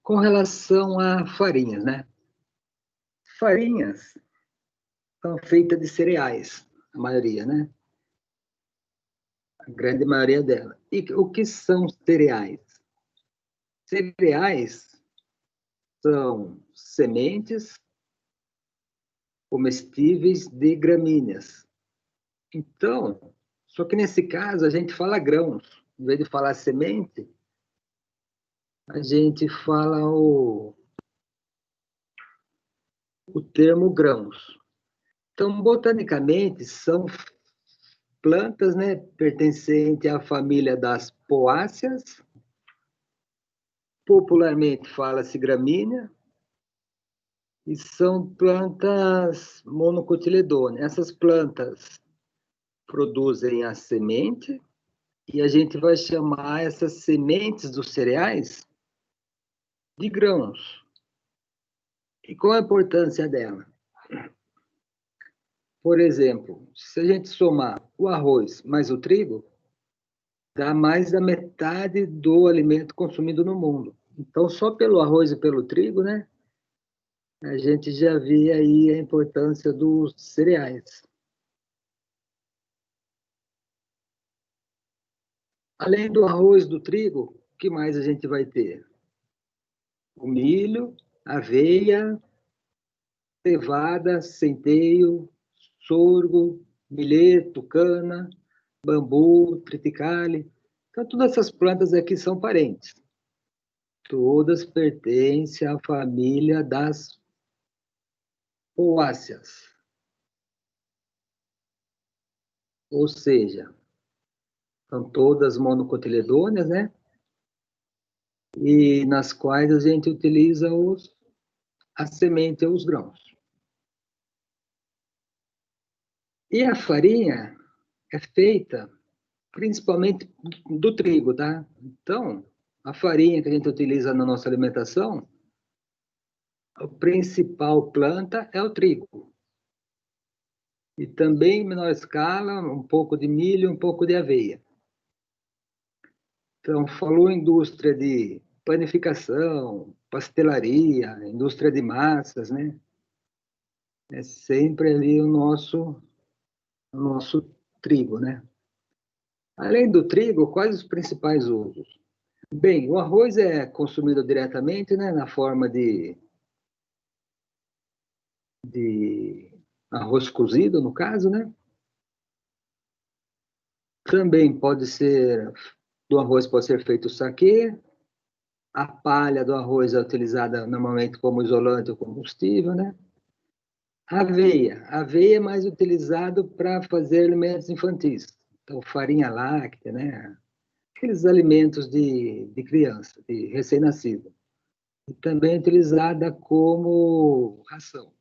Com relação a farinhas, né? Farinhas são feitas de cereais, a maioria, né? A grande maioria dela. E o que são cereais? Cereais são sementes comestíveis de gramíneas. Então, só que nesse caso a gente fala grãos. Em vez de falar semente, a gente fala o termo grãos. Então, botanicamente, são plantas, né, pertencentes à família das poáceas, popularmente fala-se gramínea, e são plantas monocotiledôneas. Essas plantas produzem a semente, e a gente vai chamar essas sementes dos cereais de grãos. E qual a importância dela? Por exemplo, se a gente somar o arroz mais o trigo, dá mais da metade do alimento consumido no mundo. Então, só pelo arroz e pelo trigo, né, a gente já vê aí a importância dos cereais. Além do arroz e do trigo, o que mais a gente vai ter? O milho, aveia, cevada, centeio, sorgo, milheto, cana, bambu, triticale. Então, todas essas plantas aqui são parentes. Todas pertencem à família das poáceas. Ou seja, são todas monocotiledôneas, né? E nas quais a gente utiliza a semente ou os grãos. E a farinha é feita principalmente do trigo, tá? Então, a farinha que a gente utiliza na nossa alimentação, a principal planta é o trigo. E também, em menor escala, um pouco de milho, um pouco de aveia. Então, falou indústria de panificação, pastelaria, indústria de massas, né? É sempre ali o nosso trigo, né? Além do trigo, quais os principais usos? Bem, o arroz é consumido diretamente, né, na forma de arroz cozido, no caso, né? Também pode ser, do arroz pode ser feito o saquê, a palha do arroz é utilizada normalmente como isolante ou combustível, né? Aveia é mais utilizado para fazer alimentos infantis. Então, farinha láctea, né? Aqueles alimentos de criança, de recém-nascido. E também é utilizada como ração.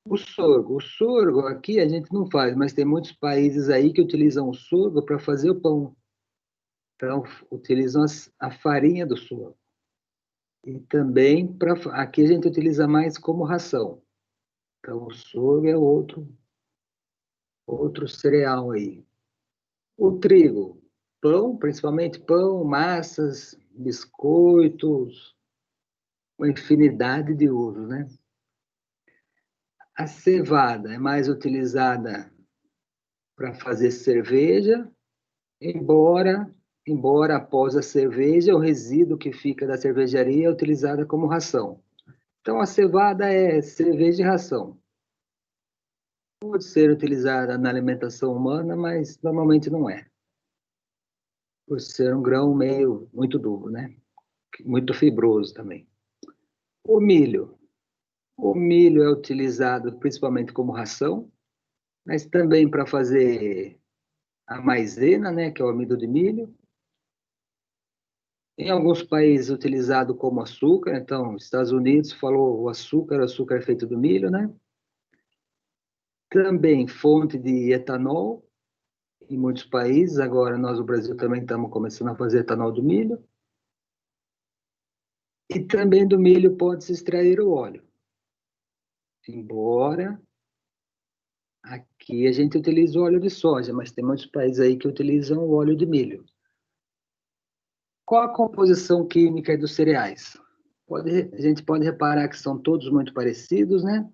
O sorgo aqui a gente não faz, mas tem muitos países aí que utilizam o sorgo para fazer o pão. Então, utilizam a farinha do sorgo. E também, aqui a gente utiliza mais como ração. Então, o sorgo é outro cereal aí. O trigo, pão, principalmente pão, massas, biscoitos, uma infinidade de usos, né? A cevada é mais utilizada para fazer cerveja, embora após a cerveja, o resíduo que fica da cervejaria é utilizada como ração. Então, a cevada é cerveja e ração. Pode ser utilizada na alimentação humana, mas normalmente não é. Por ser um grão muito duro, né? Muito fibroso também. O milho. O milho é utilizado principalmente como ração, mas também para fazer a maisena, né, que é o amido de milho. Em alguns países utilizado como açúcar, então, Estados Unidos falou o açúcar é feito do milho, né? Também fonte de etanol, em muitos países, agora nós no Brasil também estamos começando a fazer etanol do milho. E também do milho pode-se extrair o óleo. Embora aqui a gente utiliza o óleo de soja, mas tem muitos países aí que utilizam o óleo de milho. Qual a composição química dos cereais? A gente pode reparar que são todos muito parecidos, né?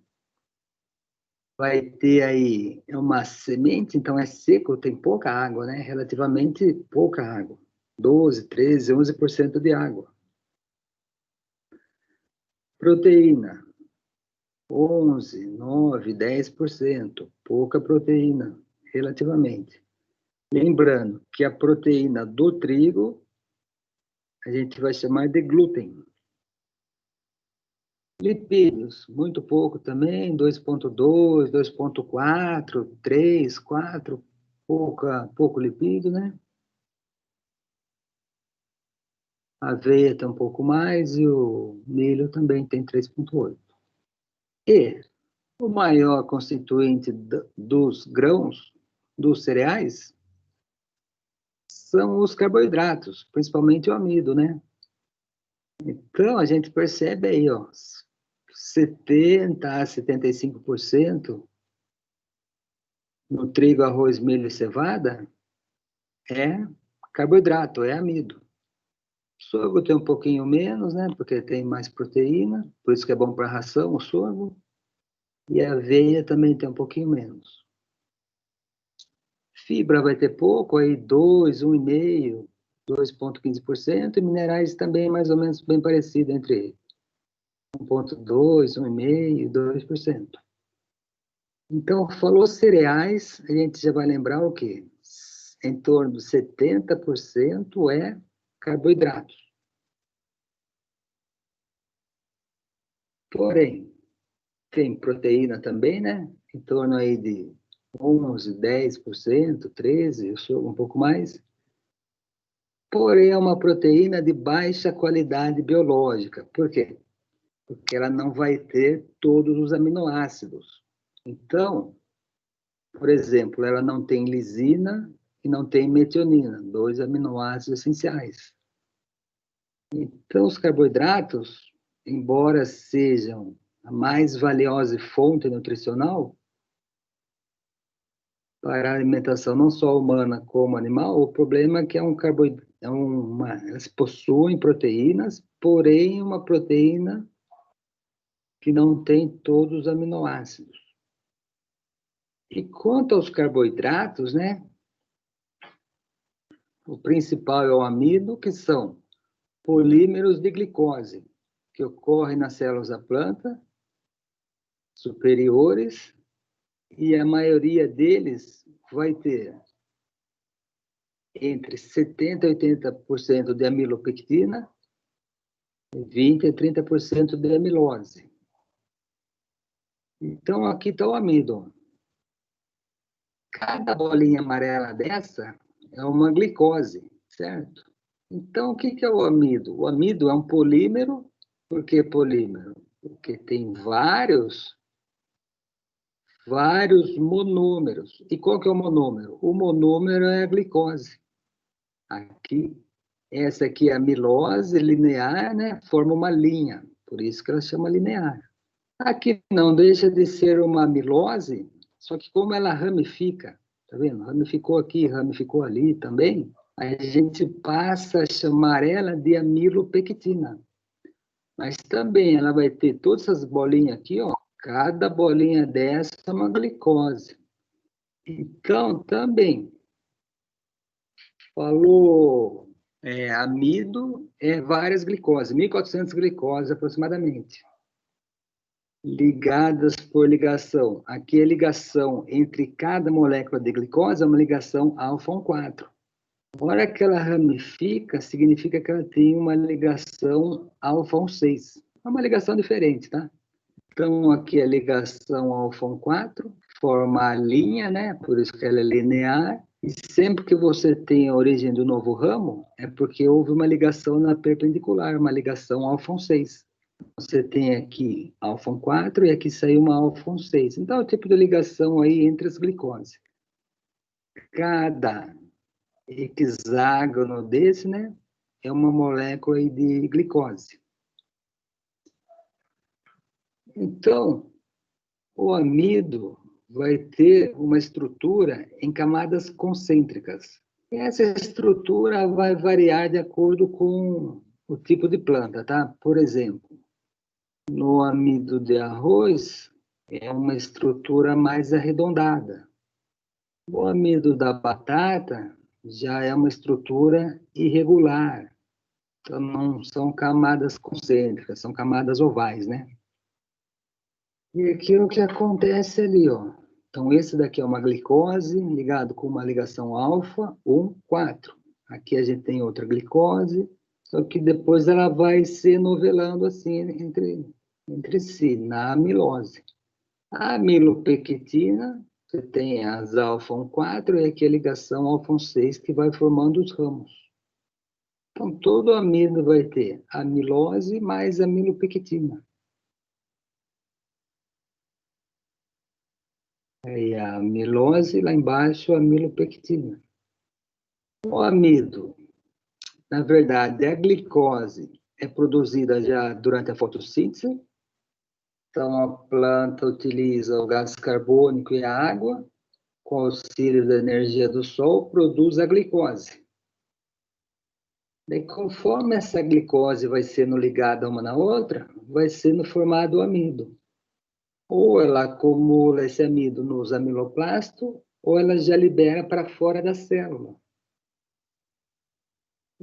Vai ter aí uma semente, então é seco, tem pouca água, né? Relativamente pouca água. 12, 13, 11% de água. Proteína, 11, 9, 10%. Pouca proteína, relativamente. Lembrando que a proteína do trigo a gente vai chamar de glúten. Lipídios, muito pouco também, 2,2, 2,4, 3, 4, pouco lipídio, né? A aveia tem um pouco mais e o milho também tem 3,8. E o maior constituinte dos grãos, dos cereais, são os carboidratos, principalmente o amido, né? Então, a gente percebe aí, ó, 70 a 75% no trigo, arroz, milho e cevada é carboidrato, é amido. Sorgo tem um pouquinho menos, né? Porque tem mais proteína, por isso que é bom para a ração, o sorgo. E a aveia também tem um pouquinho menos. Fibra vai ter pouco, aí 2, 1,5%, 2,15%, e minerais também mais ou menos bem parecido entre eles. 1,2%, 1,5%, 2%. Então, falou cereais, a gente já vai lembrar o quê? Em torno de 70% é carboidratos. Porém, tem proteína também, né? Em torno aí de 11, 10%, 13%, eu sou um pouco mais. Porém, é uma proteína de baixa qualidade biológica. Por quê? Porque ela não vai ter todos os aminoácidos. Então, por exemplo, ela não tem lisina e não tem metionina, 2 aminoácidos essenciais. Então, os carboidratos, embora sejam a mais valiosa fonte nutricional para a alimentação não só humana como animal, o problema é que elas possuem proteínas, porém uma proteína que não tem todos os aminoácidos. E quanto aos carboidratos, né? O principal é o amido, que são polímeros de glicose, que ocorrem nas células da planta superiores, e a maioria deles vai ter entre 70% e 80% de amilopectina, 20% a 30% de amilose. Então, aqui está o amido. Cada bolinha amarela dessa é uma glicose, certo? Então, o que é o amido? O amido é um polímero. Por que polímero? Porque tem vários monômeros. E qual que é o monômero? O monômero é a glicose. Aqui, essa aqui é a amilose linear, né? Forma uma linha, por isso que ela chama linear. Aqui não deixa de ser uma amilose, só que como ela ramifica, tá vendo? Ramificou aqui, ramificou ali também, a gente passa a chamar ela de amilopectina. Mas também ela vai ter todas essas bolinhas aqui, ó. Cada bolinha dessa é uma glicose. Então, também, falou amido, várias glicoses, 1.400 glicoses aproximadamente, ligadas por ligação. Aqui a ligação entre cada molécula de glicose é uma ligação alfa-1,4. A hora que ela ramifica, significa que ela tem uma ligação alfa-1,6. É uma ligação diferente, tá? Então, aqui a ligação alfa-1,4 forma a linha, né? Por isso que ela é linear. E sempre que você tem a origem do novo ramo, é porque houve uma ligação na perpendicular, uma ligação alfa-1,6. Você tem aqui alfa-1,4 e aqui saiu uma alfa-1,6. Então, é o tipo de ligação aí entre as glicoses. Cada hexágono desse, né? É uma molécula aí de glicose. Então, o amido vai ter uma estrutura em camadas concêntricas. Essa estrutura vai variar de acordo com o tipo de planta, tá? Por exemplo, no amido de arroz, é uma estrutura mais arredondada. O amido da batata já é uma estrutura irregular. Então, não são camadas concêntricas, são camadas ovais, né? E aqui é o que acontece ali, ó. Então, esse daqui é uma glicose ligado com uma ligação alfa 1, 4. Aqui a gente tem outra glicose, só que depois ela vai se novelando assim entre si, na amilose. A amilopectina, você tem as alfa 1, 4 e aqui a ligação alfa 1, 6 que vai formando os ramos. Então, todo amido vai ter amilose mais amilopectina. Aí a amilose, lá embaixo a amilopectina. O amido, na verdade, a glicose é produzida já durante a fotossíntese. Então, a planta utiliza o gás carbônico e a água, com auxílio da energia do sol, produz a glicose. Daí, conforme essa glicose vai sendo ligada uma na outra, vai sendo formado o amido. Ou ela acumula esse amido nos amiloplastos, ou ela já libera para fora da célula.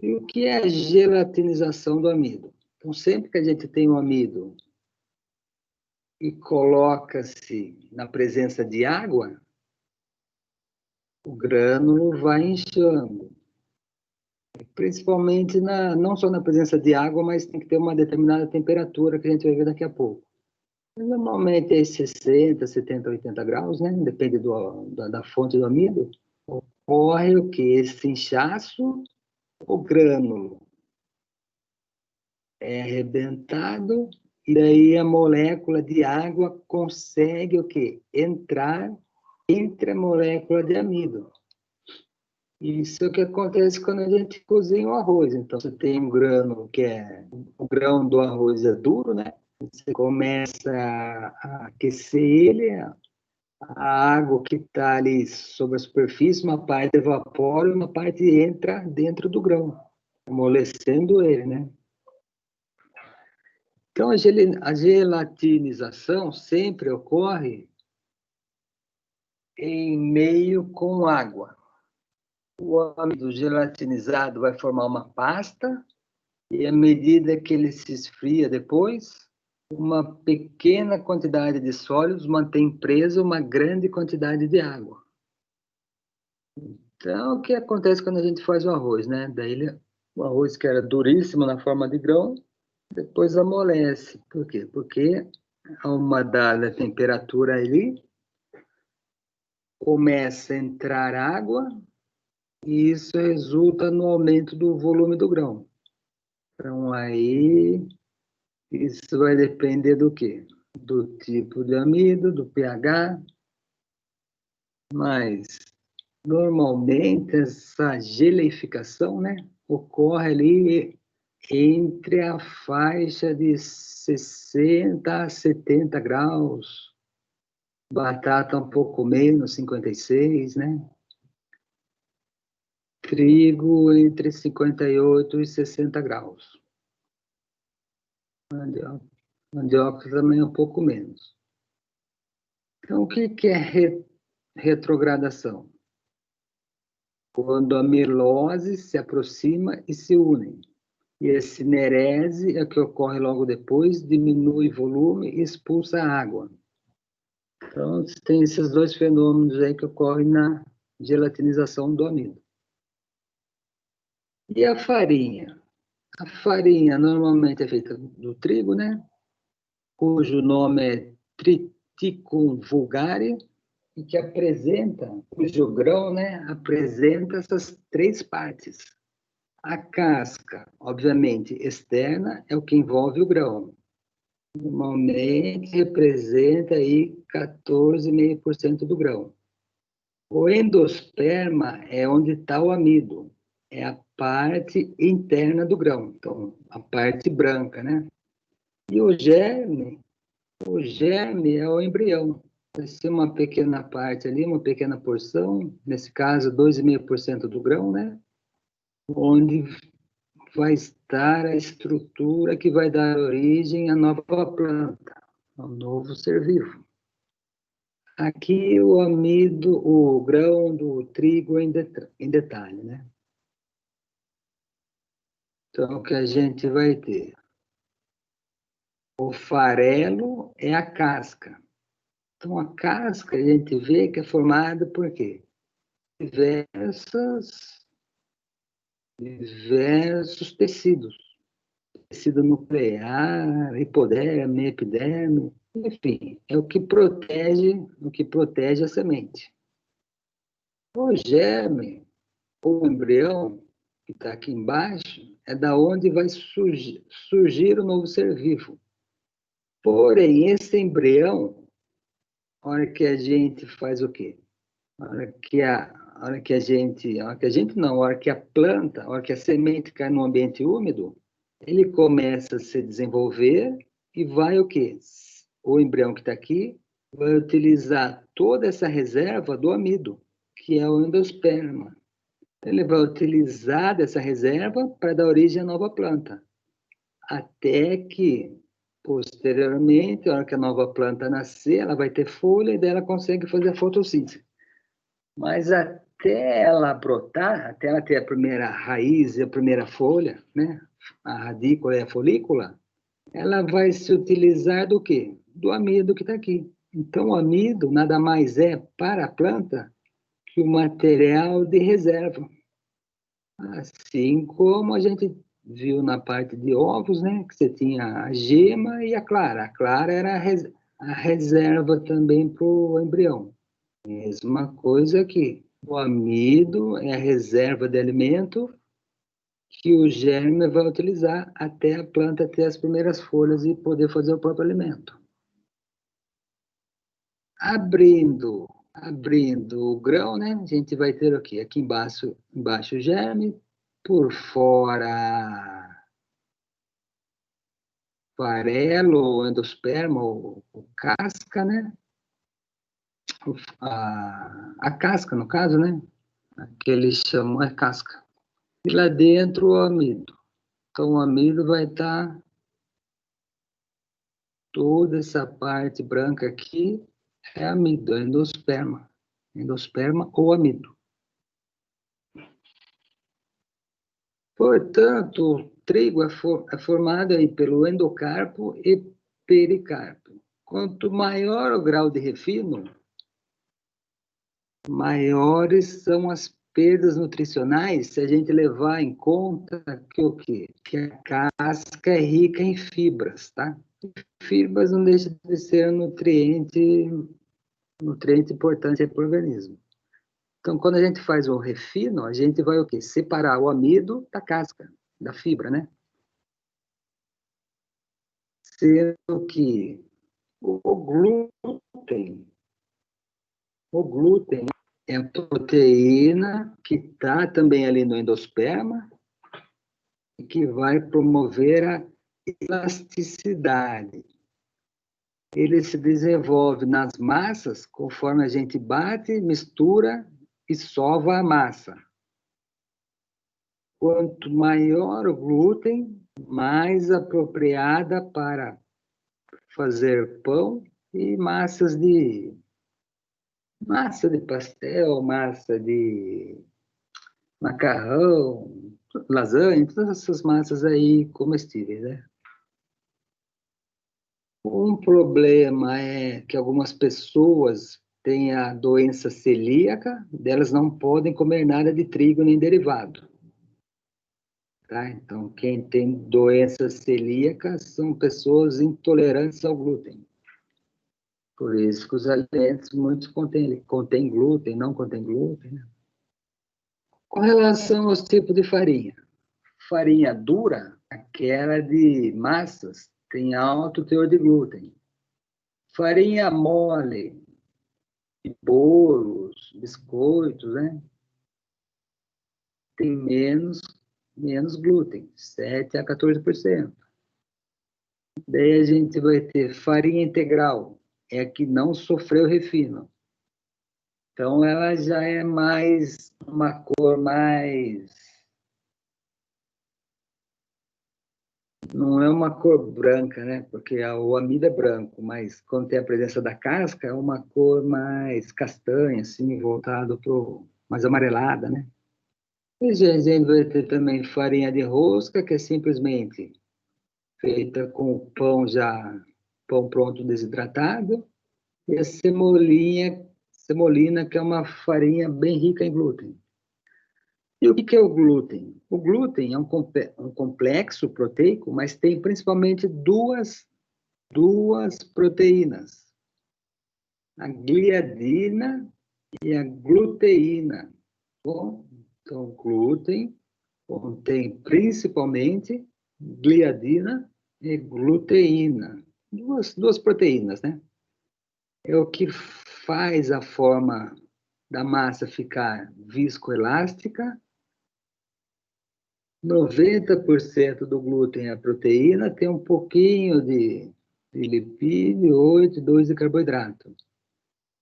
E o que é a gelatinização do amido? Então, sempre que a gente tem um amido e coloca-se na presença de água, o grânulo vai inchando. Principalmente, não só na presença de água, mas tem que ter uma determinada temperatura que a gente vai ver daqui a pouco. Normalmente é 60, 70, 80 graus, né? Depende da fonte do amido. Ocorre o que? Esse inchaço, o grânulo é arrebentado e daí a molécula de água consegue o quê? Entrar entre a molécula de amido. Isso é o que acontece quando a gente cozinha o arroz. Então, você tem um grano que é... O grão do arroz é duro, né? Você começa a aquecer ele, a água que está ali sobre a superfície, uma parte evapora e uma parte entra dentro do grão, amolecendo ele, né? Então, a gelatinização sempre ocorre em meio com água. O amido gelatinizado vai formar uma pasta e, à medida que ele se esfria depois, uma pequena quantidade de sólidos mantém presa uma grande quantidade de água. Então, o que acontece quando a gente faz o arroz, né? Daí, o arroz que era duríssimo na forma de grão, depois amolece. Por quê? Porque a uma dada temperatura ali, começa a entrar água e isso resulta no aumento do volume do grão. Então, aí, isso vai depender do quê? Do tipo de amido, do pH, mas, normalmente, essa geleificação, né, ocorre ali entre a faixa de 60 a 70 graus, batata um pouco menos, 56, né? Trigo entre 58 e 60 graus. Mandioca também um pouco menos. Então, o que é retrogradação? Quando a milose se aproxima e se unem. E a cinerese, é que ocorre logo depois, diminui volume e expulsa água. Então, tem esses dois fenômenos aí que ocorrem na gelatinização do amido. E a farinha? A farinha normalmente é feita do trigo, né? Cujo nome é Triticum vulgare, e que apresenta, cujo grão, né, apresenta essas três partes. A casca, obviamente, externa, é o que envolve o grão. Normalmente representa aí 14,5% do grão. O endosperma é onde está o amido, é a parte interna do grão, então a parte branca, né? E o germe é o embrião. vai ser uma pequena parte ali, uma pequena porção, nesse caso 2,5% do grão, né? Onde vai estar a estrutura que vai dar origem à nova planta, ao novo ser vivo. Aqui o amido, o grão do trigo em detalhe, né? Então, o que a gente vai ter? O farelo é a casca. Então, a casca a gente vê que é formada por quê? Diversos tecidos. Tecido nuclear, hipoderme, epiderme, enfim, é o que protege a semente. O germe, ou embrião, que está aqui embaixo, é da onde vai surgir o novo ser vivo. Porém, esse embrião, a hora que a gente faz o quê? A hora que a hora que a planta, a hora que a semente cai no ambiente úmido, ele começa a se desenvolver e vai o quê? O embrião que está aqui vai utilizar toda essa reserva do amido, que é o endosperma. Ele vai utilizar dessa reserva para dar origem à nova planta, até que, posteriormente, a hora que a nova planta nascer, ela vai ter folha e daí ela consegue fazer a fotossíntese. Mas até ela brotar, até ela ter a primeira raiz e a primeira folha, né? A radícula e a folícula, ela vai se utilizar do quê? Do amido que está aqui. Então, o amido nada mais é para a planta que o material de reserva. Assim como a gente viu na parte de ovos, né? Que você tinha a gema e a clara. A clara era a reserva também para o embrião. Mesma coisa aqui. O amido é a reserva de alimento que o germe vai utilizar até a planta ter as primeiras folhas e poder fazer o próprio alimento. Abrindo o grão, né? A gente vai ter o quê? Aqui embaixo o germe, por fora farelo, endosperma, o casca, né? A casca, no caso, né? Que eles chamam é casca. E lá dentro o amido. Então, o amido vai estar toda essa parte branca aqui é amido, é endosperma. Endosperma ou amido. Portanto, o trigo é formado aí pelo endocarpo e pericarpo. Quanto maior o grau de refino, maiores são as perdas nutricionais se a gente levar em conta que o quê? Que a casca é rica em fibras, tá? Fibras não deixa de ser um nutriente importante para o organismo. Então, quando a gente faz o refino, a gente vai o quê? Separar o amido da casca, da fibra, né? Sendo que o glúten, o glúten é a proteína que está também ali no endosperma e que vai promover a elasticidade. Ele se desenvolve nas massas conforme a gente bate, mistura e sova a massa. Quanto maior o glúten, mais apropriada para fazer pão e massa de pastel, massa de macarrão, lasanha, todas essas massas aí comestíveis, né? Um problema é que algumas pessoas têm a doença celíaca, delas não podem comer nada de trigo nem derivado. Tá? Então, quem tem doença celíaca são pessoas intolerantes ao glúten. Por isso que os alimentos, muitos contêm glúten, não contêm glúten. Né? Com relação aos tipos de farinha. Farinha dura, aquela de massas, tem alto teor de glúten. Farinha mole, de bolos, biscoitos, né? Tem menos glúten, 7 a 14%. Daí a gente vai ter farinha integral. é a que não sofreu refino. Então, ela já é mais uma cor mais... Não é uma cor branca, né? Porque o amido é branco, mas quando tem a presença da casca, é uma cor mais castanha, assim, voltado para mais amarelada, né? E a gente vai ter também farinha de rosca, que é simplesmente feita com o pão pronto desidratado, e a semolina, que é uma farinha bem rica em glúten. E o que é o glúten? O glúten é um complexo proteico, mas tem principalmente duas proteínas, a gliadina e a gluteína. Bom, então, glúten contém principalmente gliadina e gluteína, duas proteínas, né? É o que faz a forma da massa ficar viscoelástica. 90% do glúten é a proteína, tem um pouquinho de lipídio, 8, 2 de carboidrato.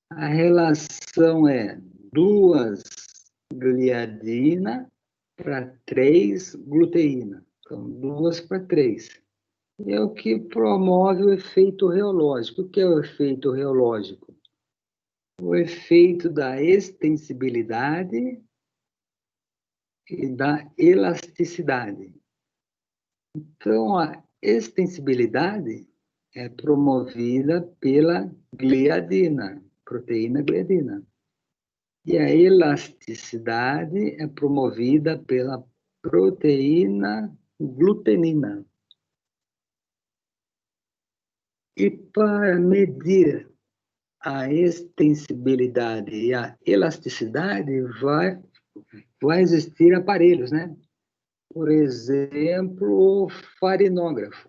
A relação é 2 gliadina para 3 gluteína. Então, 2 para 3. É o que promove o efeito reológico. O que é o efeito reológico? O efeito da extensibilidade e da elasticidade. Então, a extensibilidade é promovida pela gliadina, proteína gliadina. E a elasticidade é promovida pela proteína glutenina. E para medir a extensibilidade e a elasticidade, vai existir aparelhos, né? Por exemplo, o farinógrafo.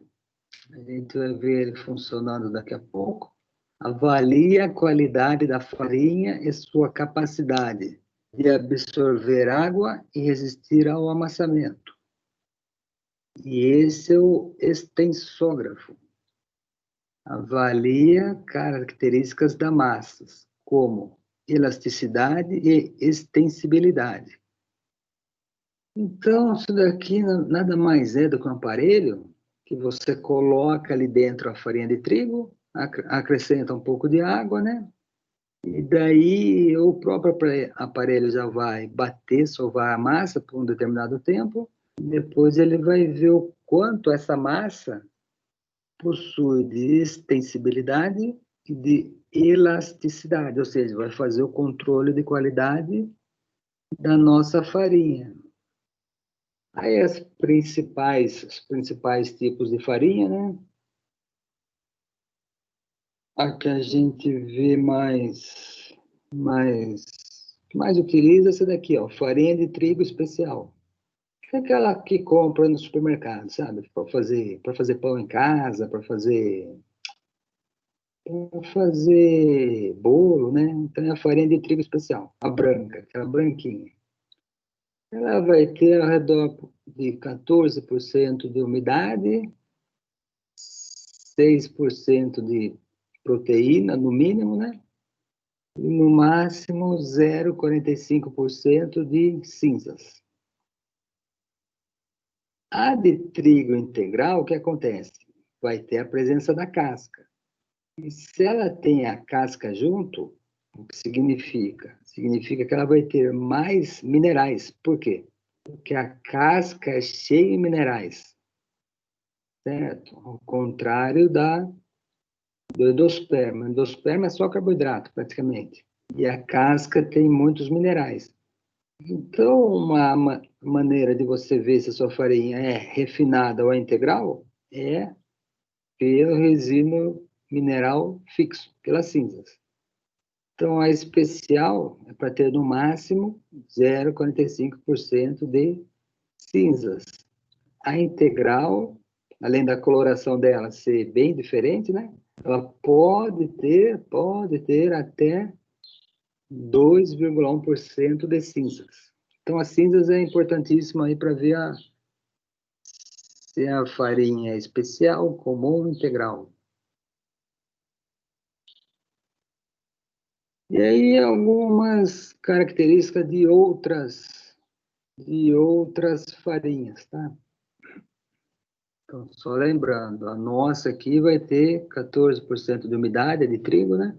A gente vai ver ele funcionando daqui a pouco. Avalia a qualidade da farinha e sua capacidade de absorver água e resistir ao amassamento. E esse é o extensógrafo. Avalia características da massa, como elasticidade e extensibilidade. Então, isso daqui nada mais é do que um aparelho que você coloca ali dentro a farinha de trigo, acrescenta um pouco de água, né? E daí o próprio aparelho já vai bater, sovar a massa por um determinado tempo, e depois ele vai ver o quanto essa massa possui de extensibilidade e de elasticidade, ou seja, vai fazer o controle de qualidade da nossa farinha. Aí os principais tipos de farinha, né? A que a gente vê mais utiliza essa daqui, ó, farinha de trigo especial. É aquela que compra no supermercado, sabe? Para fazer pão em casa, para fazer bolo, né? Então é a farinha de trigo especial, a branca, aquela branquinha. Ela vai ter ao redor de 14% de umidade, 6% de proteína, no mínimo, né? E no máximo 0,45% de cinzas. A de trigo integral, o que acontece? Vai ter a presença da casca. E se ela tem a casca junto, o que significa? Significa que ela vai ter mais minerais. Por quê? Porque a casca é cheia de minerais, certo? Ao contrário do endosperma. O endosperma é só carboidrato, praticamente. E a casca tem muitos minerais. Então, uma maneira de você ver se a sua farinha é refinada ou é integral é pelo resíduo mineral fixo, pelas cinzas. Então, a especial é para ter no máximo 0,45% de cinzas. A integral, além da coloração dela ser bem diferente, né? Ela pode ter até 2,1% de cinzas. Então, as cinzas é importantíssima aí para ver se a farinha é especial, comum ou integral. E aí algumas características de outras farinhas, tá? Então, só lembrando, a nossa aqui vai ter 14% de umidade, é de trigo, né?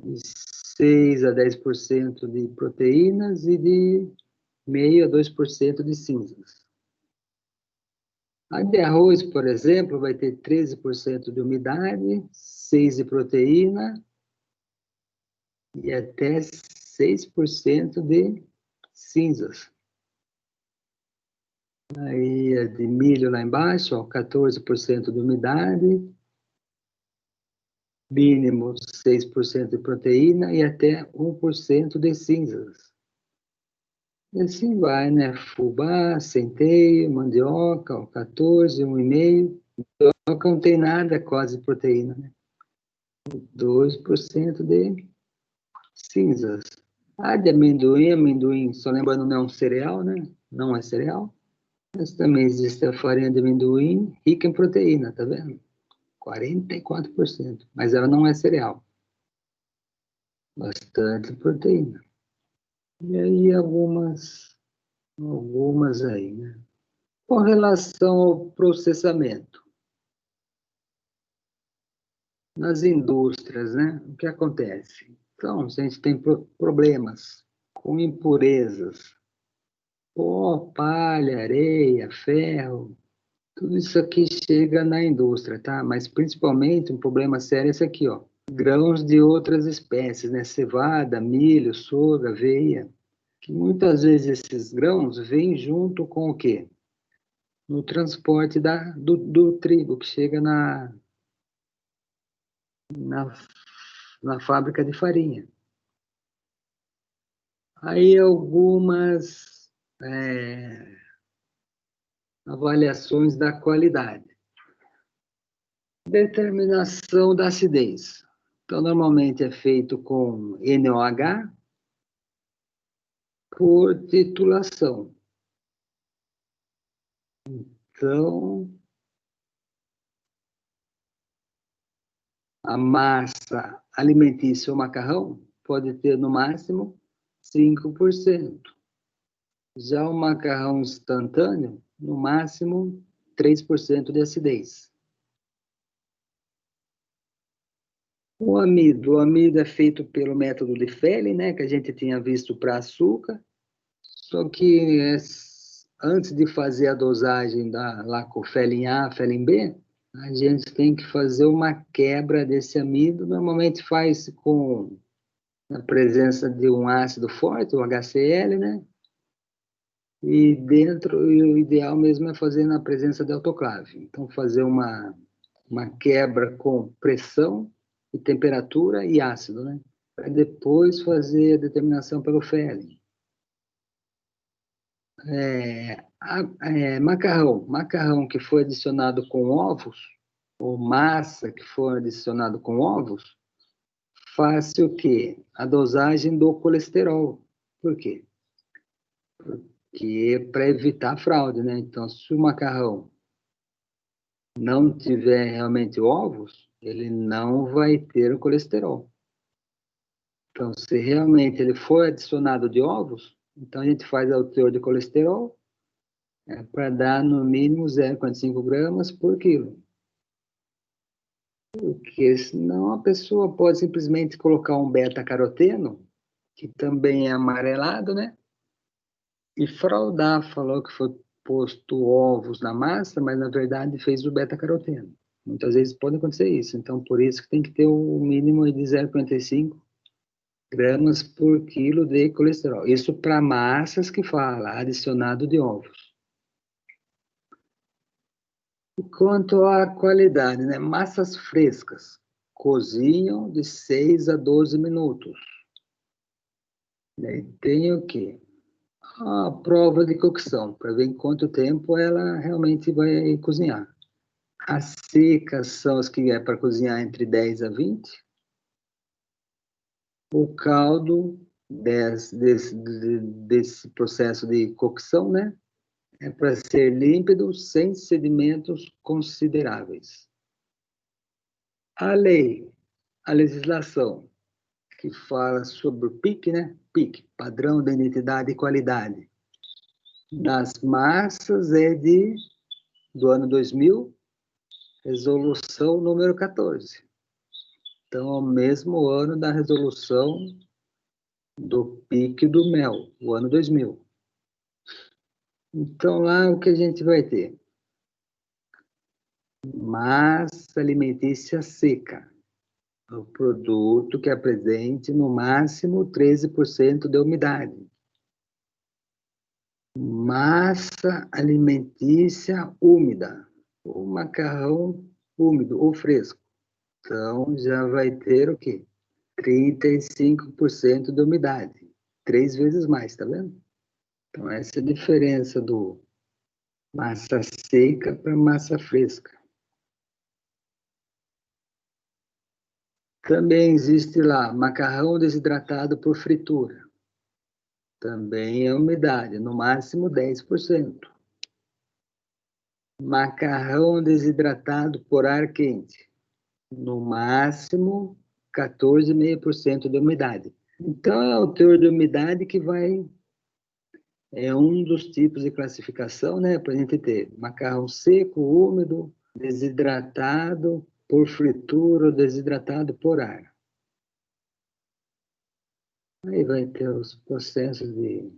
De 6 a 10% de proteínas e de 0,5 a 2% de cinzas. A de arroz, por exemplo, vai ter 13% de umidade, 6 de proteína e até 6% de cinzas. Aí a de milho lá embaixo, ó, 14% de umidade, mínimo 6% de proteína e até 1% de cinzas. E assim vai, né? Fubá, centeio, mandioca, ó, 14, 1,5. Mandioca não tem nada quase proteína, né? 2% de cinzas. Ah, de amendoim, amendoim, só lembrando, não é um cereal, né? Não é cereal. Mas também existe a farinha de amendoim rica em proteína, tá vendo? 44%. Mas ela não é cereal. Bastante proteína. E aí algumas aí, né? Com relação ao processamento, nas indústrias, né? O que acontece? Então, a gente tem problemas com impurezas, pó, palha, areia, ferro, tudo isso aqui chega na indústria, tá? Mas principalmente um problema sério é esse aqui, ó. Grãos de outras espécies, né? Cevada, milho, sorgo, aveia, que muitas vezes esses grãos vêm junto com o quê? No transporte do trigo que chega na, na fábrica de farinha. Aí algumas avaliações da qualidade. Determinação da acidez. Então, normalmente é feito com NOH por titulação. Então, a massa alimentícia, o macarrão, pode ter no máximo 5%. Já o macarrão instantâneo, no máximo 3% de acidez. O amido é feito pelo método de Fehling, né, que a gente tinha visto para açúcar, só que antes de fazer a dosagem lá com Fehling A, Fehling B, a gente tem que fazer uma quebra desse amido, normalmente faz com a presença de um ácido forte, o HCl, né? E o ideal mesmo é fazer na presença de autoclave. Então, fazer uma quebra com pressão e temperatura e ácido, né? Para depois fazer a determinação pelo Fehling. Macarrão que foi adicionado com ovos, ou massa que for adicionado com ovos, faz o quê? A dosagem do colesterol. Por quê? Porque é para evitar fraude, né? Então, se o macarrão não tiver realmente ovos, ele não vai ter o colesterol. Então, se realmente ele for adicionado de ovos, então a gente faz o teor de colesterol para dar no mínimo 0,45 gramas por quilo. Porque senão a pessoa pode simplesmente colocar um beta-caroteno, que também é amarelado, né? E fraudar, falou que foi posto ovos na massa, mas na verdade fez o beta-caroteno. Muitas vezes pode acontecer isso, então por isso que tem que ter o mínimo de 0,45 gramas por quilo de colesterol. Isso para massas que fala, adicionado de ovos. Quanto à qualidade, né? Massas frescas cozinham de 6 a 12 minutos. Daí tem o quê? A prova de cocção, para ver em quanto tempo ela realmente vai cozinhar. As secas são as que é para cozinhar entre 10 a 20. O caldo desse processo de cocção, né? É para ser límpido, sem sedimentos consideráveis. A lei, a legislação, que fala sobre o PIC, né? PIC, Padrão da Identidade e Qualidade. Das massas é do ano 2000, resolução número 14. Então, é o mesmo ano da resolução do PIC do mel, o ano 2000. Então, lá o que a gente vai ter? Massa alimentícia seca. O produto que apresente no máximo 13% de umidade. Massa alimentícia úmida. O macarrão úmido ou fresco. Então, já vai ter o quê? 35% de umidade. 3 vezes mais, tá vendo? Então, essa é a diferença do massa seca para massa fresca. Também existe lá macarrão desidratado por fritura. Também é umidade, no máximo 10%. Macarrão desidratado por ar quente. No máximo 14,5% de umidade. Então, é o teor de umidade que vai... É um dos tipos de classificação, né? Para a gente ter macarrão seco, úmido, desidratado por fritura ou desidratado por ar. Aí vai ter os processos de...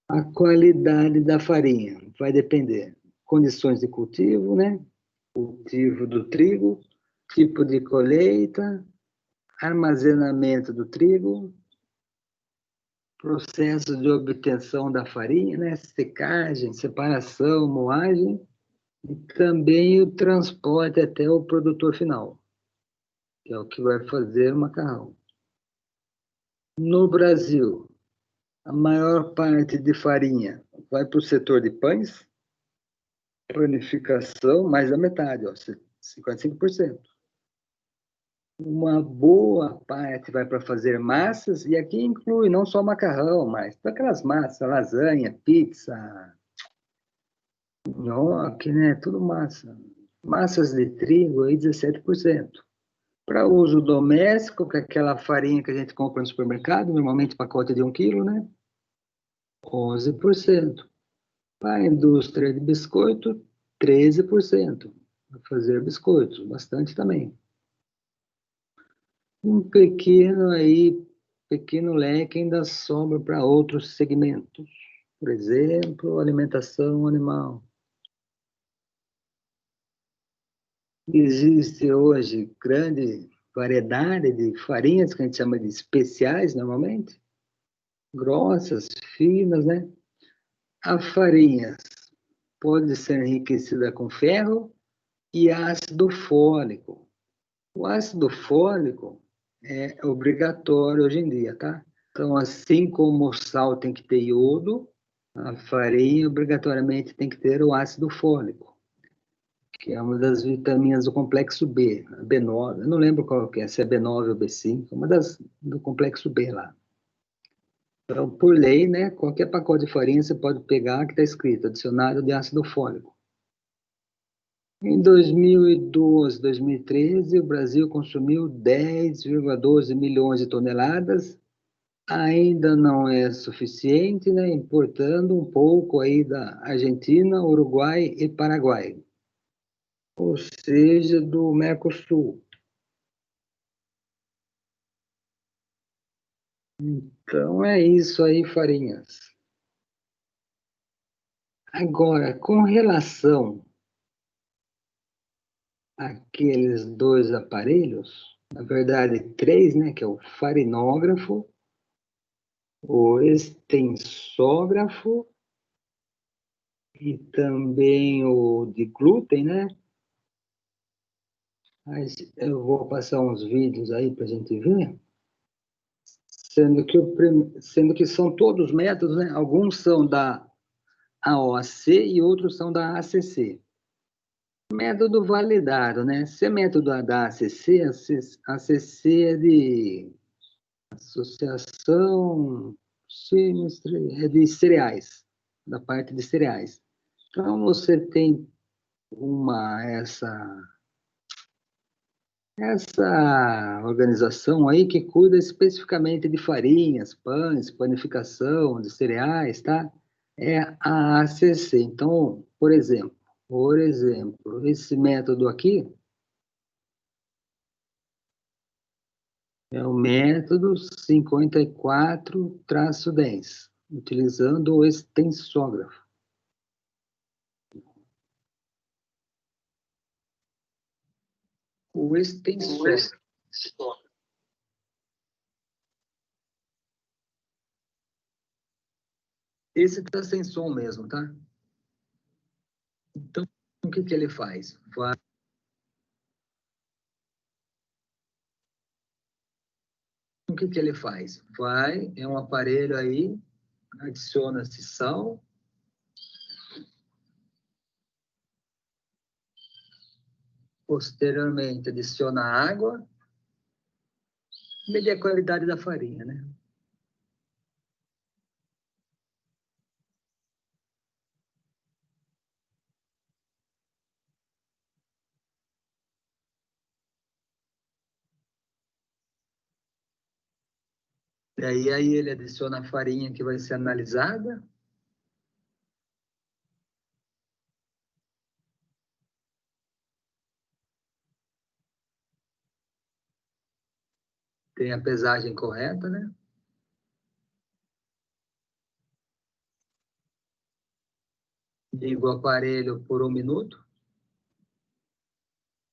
A qualidade da farinha vai depender. Condições de cultivo, né? Cultivo do trigo, tipo de colheita, armazenamento do trigo, processo de obtenção da farinha, né? Secagem, separação, moagem, e também o transporte até o produtor final, que é o que vai fazer o macarrão. No Brasil, a maior parte de farinha vai para o setor de pães, panificação, mais da metade, ó, 55%. Uma boa parte vai para fazer massas, e aqui inclui não só macarrão, mas aquelas massas, lasanha, pizza, nhoque, né? Tudo massa. Massas de trigo, aí 17%. Para uso doméstico, que é aquela farinha que a gente compra no supermercado, normalmente pacote de 1 quilo, né? 11%. Para a indústria de biscoito, 13%. Para fazer biscoitos, bastante também. Um pequeno leque ainda sobra para outros segmentos. Por exemplo, alimentação animal. Existe hoje grande variedade de farinhas, que a gente chama de especiais, normalmente. Grossas, finas, né? A farinha pode ser enriquecida com ferro e ácido fólico. O ácido fólico é obrigatório hoje em dia, tá? Então, assim como o sal tem que ter iodo, a farinha obrigatoriamente tem que ter o ácido fólico, que é uma das vitaminas do complexo B, a B9. Eu não lembro qual que é, se é B9 ou B5, uma das do complexo B lá. Então, por lei, né, qualquer pacote de farinha você pode pegar que está escrito adicionado de ácido fólico. Em 2012, 2013, o Brasil consumiu 10,12 milhões de toneladas. Ainda não é suficiente, né? Importando um pouco aí da Argentina, Uruguai e Paraguai. Ou seja, do Mercosul. Então é isso aí, farinhas. Agora, com relação àqueles dois aparelhos, na verdade, três, né? Que é o farinógrafo, o extensógrafo e também o de glúten, né? Mas eu vou passar uns vídeos aí para a gente ver, sendo que são todos métodos, né? Alguns são da AOC e outros são da ACC. Método validado, né? Se é método da ACC, a ACC é de Associação é de cereais, da parte de cereais. Então, você tem essa Essa organização aí que cuida especificamente de farinhas, pães, panificação, de cereais, tá? É a ACC. Então, por exemplo, esse método aqui é o método 54-10, utilizando o extensógrafo. O extensógrafo. Esse está sem som mesmo, tá? Então, o que que ele faz? O que que ele faz? É um aparelho aí, adiciona-se sal, posteriormente adiciona água, medir a qualidade da farinha, né? E aí ele adiciona a farinha que vai ser analisada. Tem a pesagem correta, né? Liga o aparelho por 1 minuto.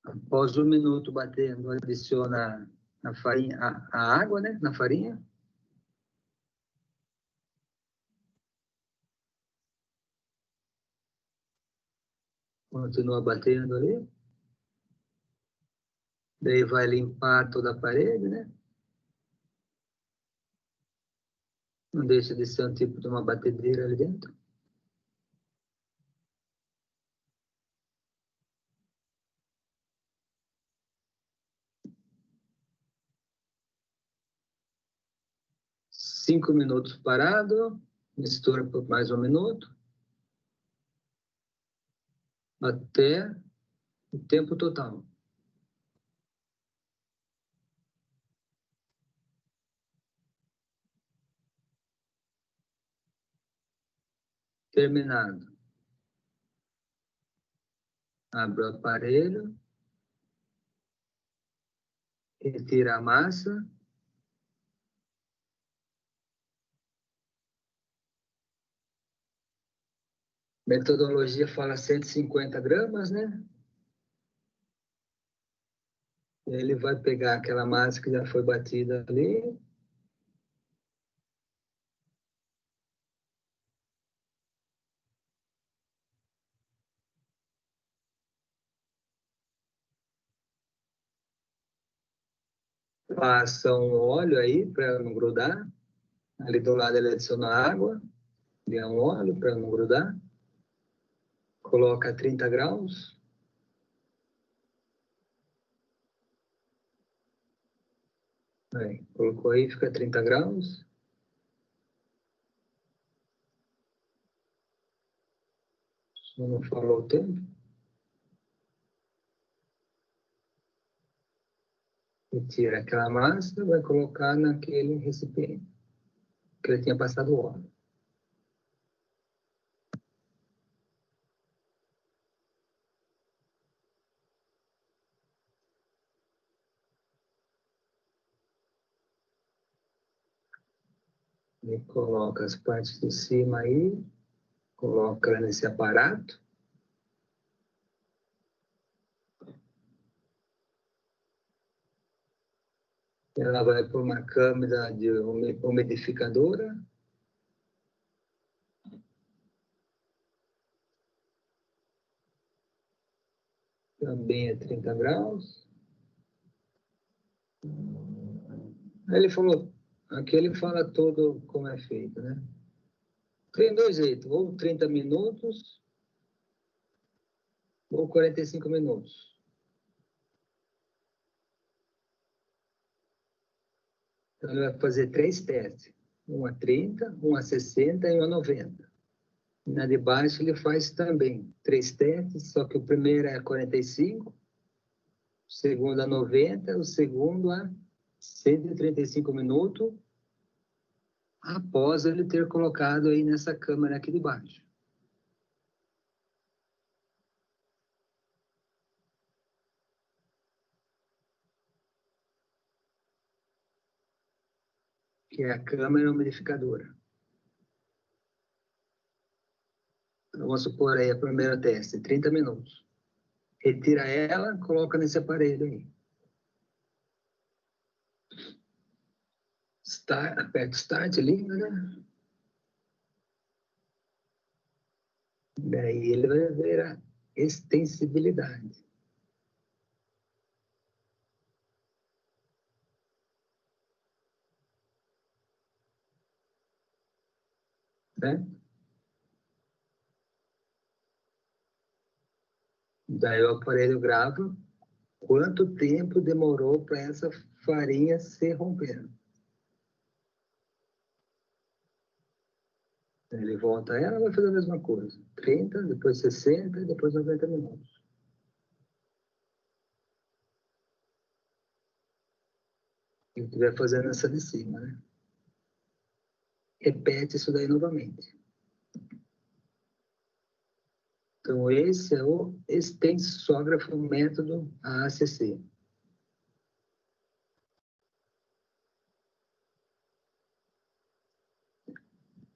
Após 1 minuto batendo, adiciona a farinha, a água, né? Na farinha. Continua batendo ali. Daí vai limpar toda a parede, né? Não deixa de ser um tipo de uma batedeira ali dentro. Cinco minutos parado, mistura por mais 1 minuto, até o tempo total. Terminado. Abre o aparelho, retira a massa. Metodologia fala 150 gramas, né? Ele vai pegar aquela massa que já foi batida ali. Passa um óleo aí para não grudar. Ali do lado ele adiciona água. E um óleo para não grudar. Coloca 30 graus. Aí, colocou aí, fica 30 graus. Só não falou o tempo. E tira aquela massa, vai colocar naquele recipiente que ele tinha passado o óleo. E coloca as partes de cima aí, coloca nesse aparato. Ela vai por uma câmera de umidificadora. Também é 30 graus. Aí ele falou, aqui ele fala todo como é feito, né? Tem dois jeitos, ou 30 minutos, ou 45 minutos. Então ele vai fazer 3 testes, um a 30, um a 60 e um a 90. Na de baixo ele faz também 3 testes, só que o primeiro é 45, segundo a 90, o segundo a 135 minutos, após ele ter colocado aí nessa câmera aqui de baixo. Que é a câmera umidificadora. Então, vamos supor aí a primeira teste, 30 minutos. Retira ela, coloca nesse aparelho aí. Aperta Start, liga, né? Daí ele vai ver a extensibilidade. Certo? Daí o aparelho grava quanto tempo demorou para essa farinha se romper. Ele volta ela, vai fazer a mesma coisa. 30, depois 60 e depois 90 minutos. E estiver fazendo essa de cima, né? Repete isso daí novamente. Então, esse é o extensógrafo método AACC.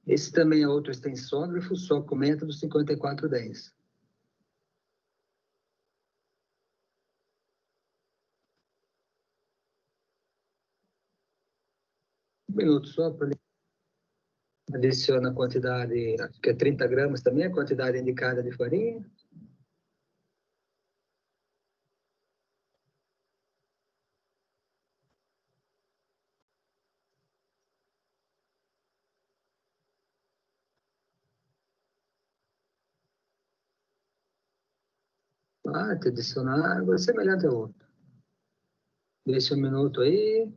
Esse também é outro extensógrafo, só com o método 5410. Um minuto só para ele. Adiciona a quantidade, acho que é 30 gramas também, a quantidade indicada de farinha. Bate, adicionar água, semelhante ao outro. Deixa um minuto aí.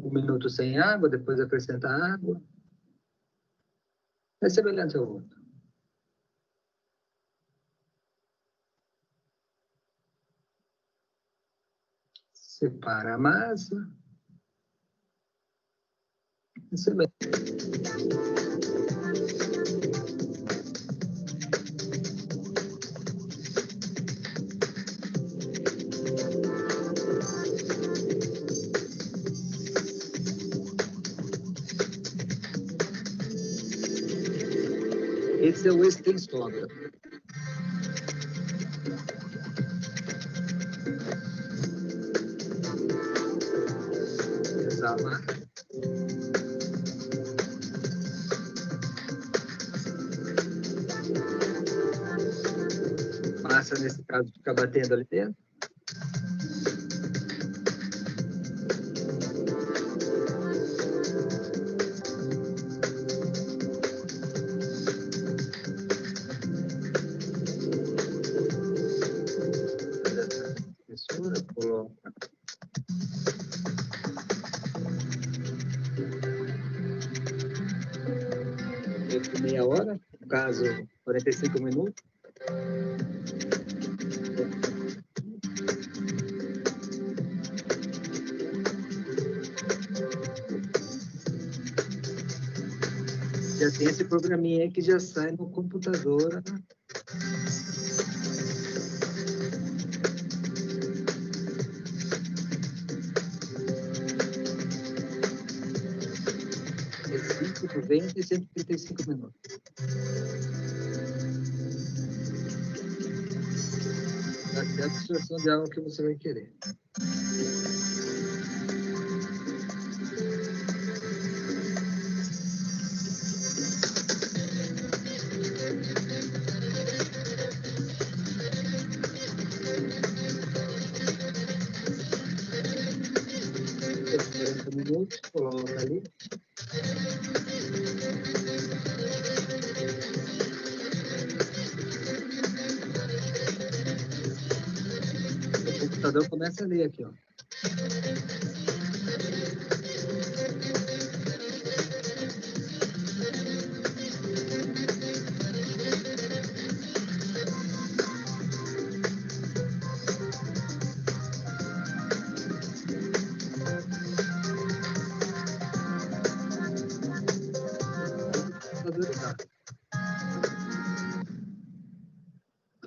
Um minuto sem água, depois acrescenta água. É semelhante ao outro. Separa a massa. É semelhante. Esse é o extensógrafo. Exala. Passa, nesse caso, fica batendo ali dentro. Espessura, coloca. Meia hora, no caso, 45 minutos. Já tem esse programinha aí que já sai no computador. É 5, 90 e 135 minutos. Até a absorção de água que você vai querer. Depois de 40 minutos, coloca ali. O computador começa a ler aqui, ó.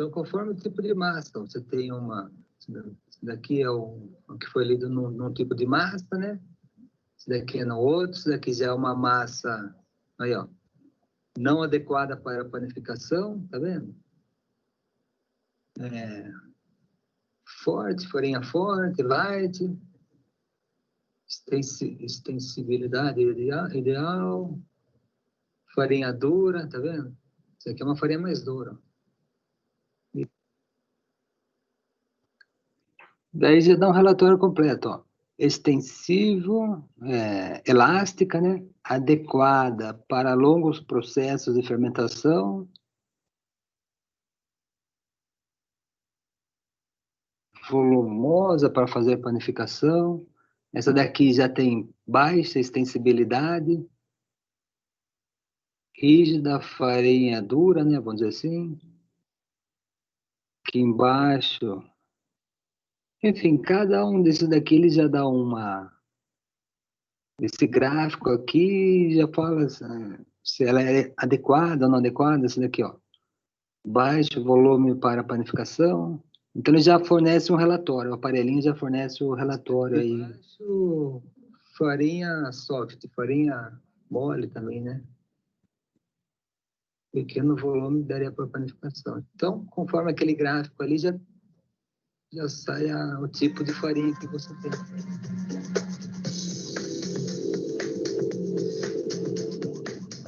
Então, conforme o tipo de massa, você tem uma... Isso daqui é o que foi lido num tipo de massa, né? Isso daqui é no outro, isso daqui já é uma massa, aí, ó, não adequada para a panificação, tá vendo? Forte, farinha forte, light, extensibilidade ideal, farinha dura, tá vendo? Isso aqui é uma farinha mais dura. Daí já dá um relatório completo, ó. Extensivo, elástica, né? Adequada para longos processos de fermentação, volumosa para fazer panificação. Essa daqui já tem baixa extensibilidade, rígida, farinha dura, né? Vamos dizer assim. Aqui embaixo. Enfim, cada um desses daqui ele já dá uma... Esse gráfico aqui já fala se ela é adequada ou não adequada. Esse daqui, ó. Baixo volume para panificação. Então, ele já fornece um relatório. O aparelhinho já fornece o relatório aí. Baixo, farinha soft, farinha mole também, né? Pequeno volume daria para panificação. Então, conforme aquele gráfico ali, já sai o tipo de farinha que você tem.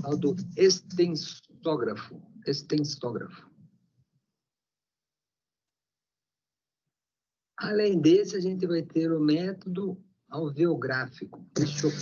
Tal do extensógrafo. Além desse, a gente vai ter o método alveográfico. Deixa eu...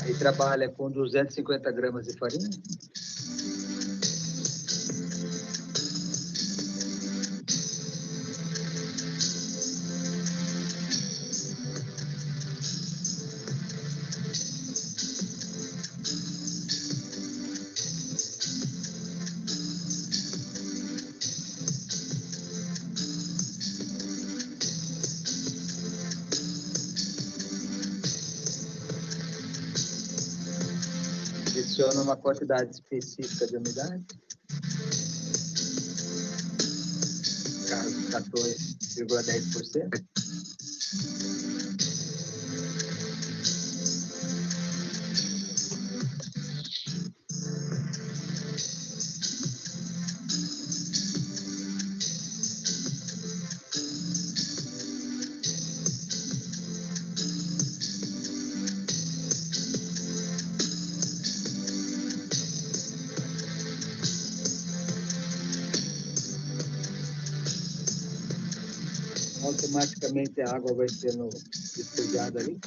Aí trabalha com 250 gramas de farinha. Adiciona uma quantidade específica de umidade. Caso 14,10%. Automaticamente a água vai sendo despejada ali.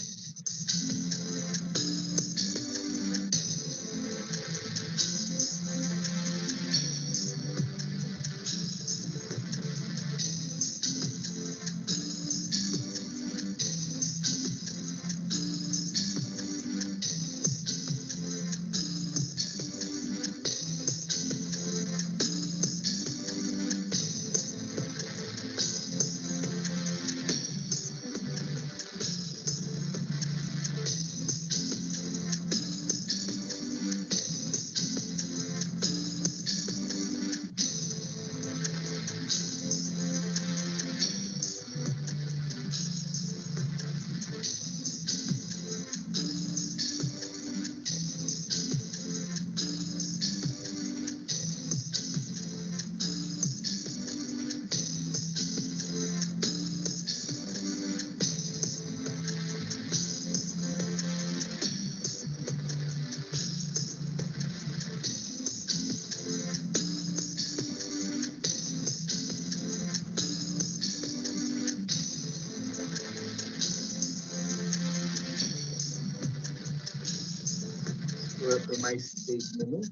mais 6 minutos.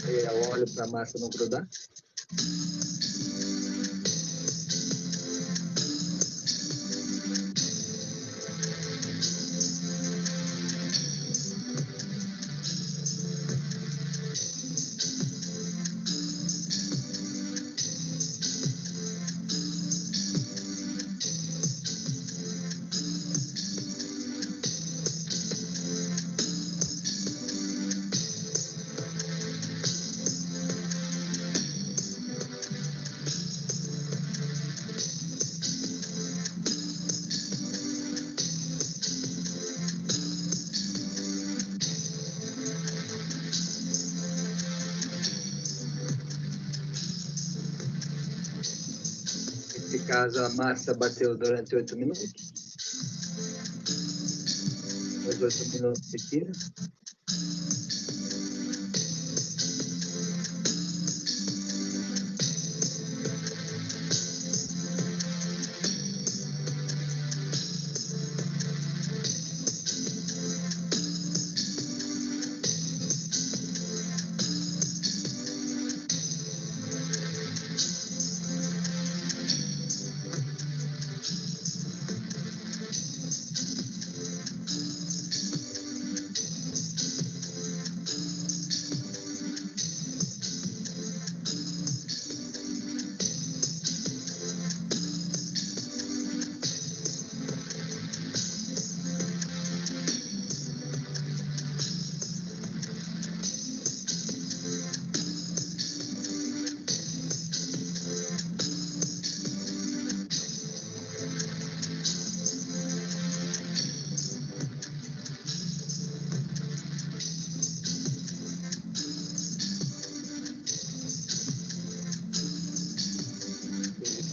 Aí eu olho para a massa não grudar. Nesse caso, a massa bateu durante 8 minutos. Os 8 minutos se tira.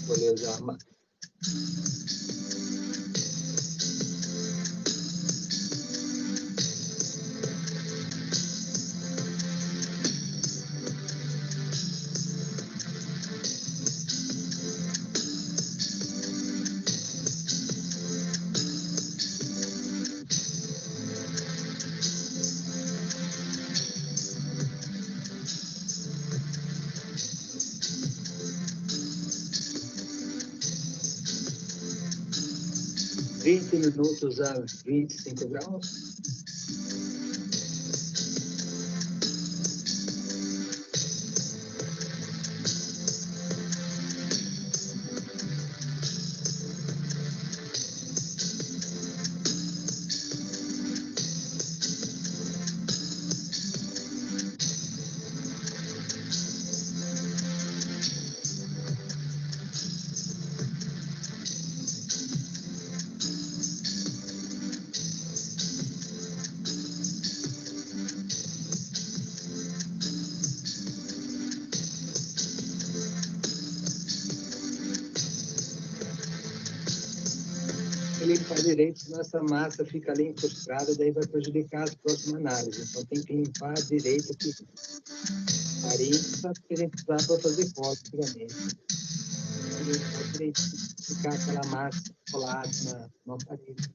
Escolher usar a massa. Vinte minutos a 25 graus. Limpar direito, senão essa massa fica ali incrustada, daí vai prejudicar as próximas análises. Então tem que limpar direito que farinha que a gente usava para fazer cola antigamente. Limpar direito, ficar aquela massa colada na parede.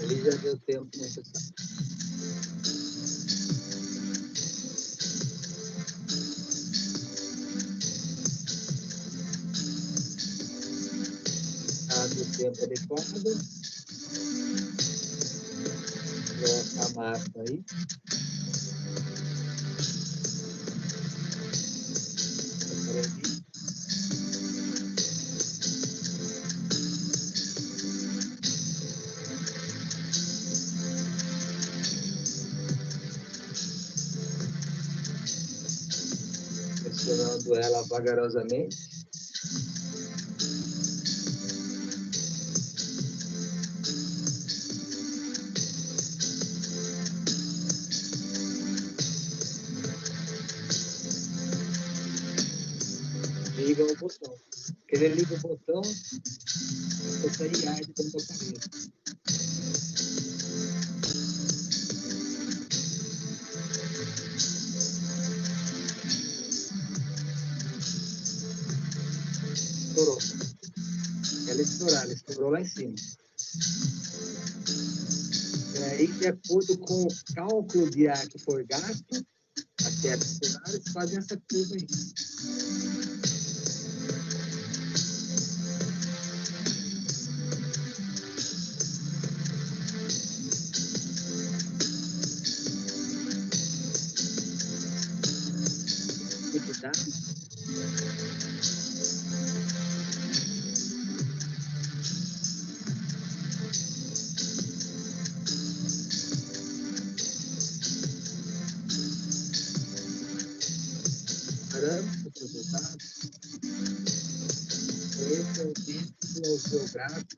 Ali já deu tempo necessário. Dado o tempo adequado, coloca a massa aí. Pressionando ela vagarosamente. Liga o botão. Quando ele liga o botão, a bateria arde dentro do aparelho. Estourou. Ela estourou lá em cima. E aí, de acordo com o cálculo de ar que foi gasto, até a estourar, eles fazem essa curva aí. Umidade. Parâmetros, resultados. Esse é o tempo geográfico.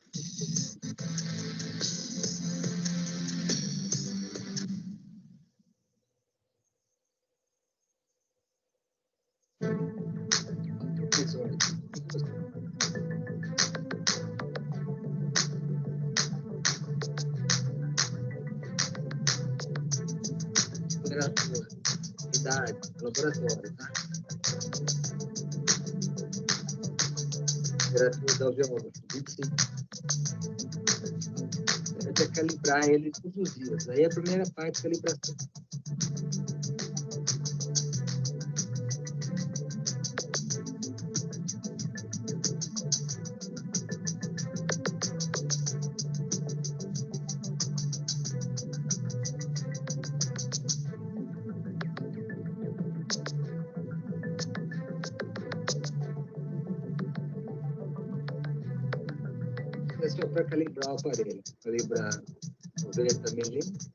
Temperatura, idade, laboratório, tá? Temperatura da alveóloga, 25. Você vai ter que calibrar ele todos os dias. Aí é a primeira parte de calibração. É só para calibrar o aparelho. Calibrar 90 milímetros.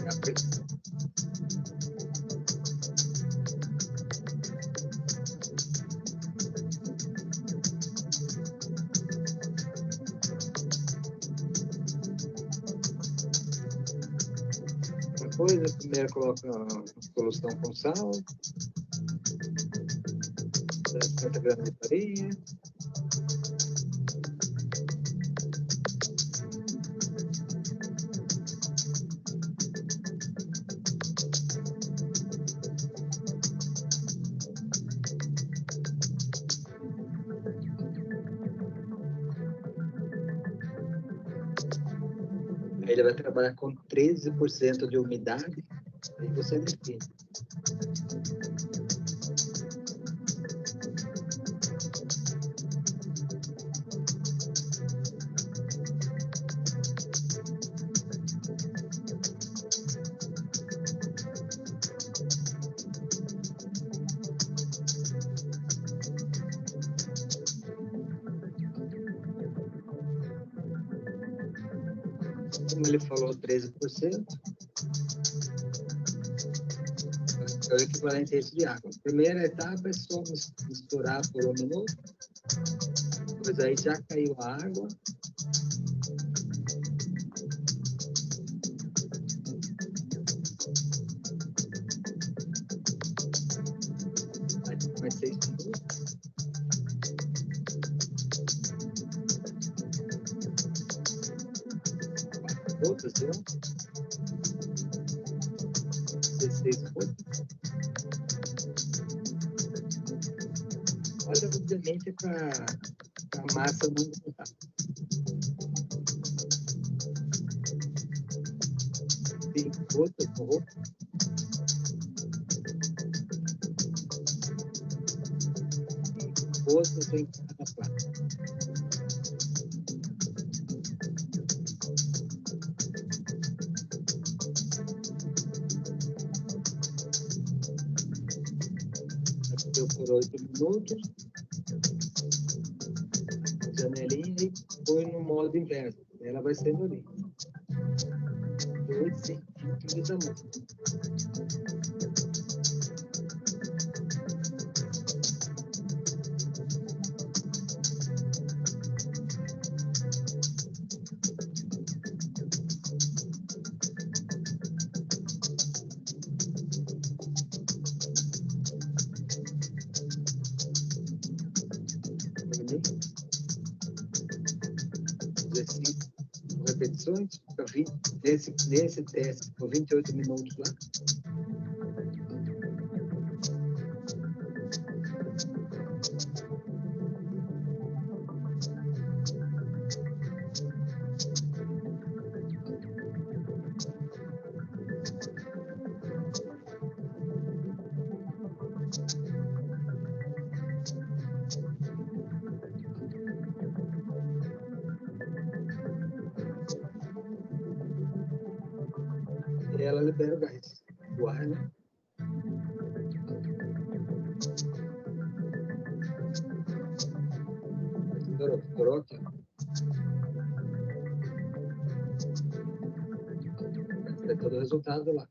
A pressão. Depois, primeiro coloca a solução com sal, 50 gramas de farinha. Aí ele vai trabalhar com 13% de umidade, aí você define. Como ele falou, 13%, é o equivalente a isso de água. Primeira etapa é só misturar por 1 minuto, depois aí já caiu a água. Mais 6 minutos. Outras, viu? 16 gotas. Olha, obviamente, para a massa não grudar. 5 gotas por roupa. Gotas em cada prato. Bateu por 8 minutos. Janelinha e põe no modo inverso. Ela vai sendo limpa. 2 centímetros de tamanho. exercício, repetições, nesse teste, por 28 minutos lá. E ela libera o gás do ar, né? Estourou aqui. Vai ter todo o resultado lá.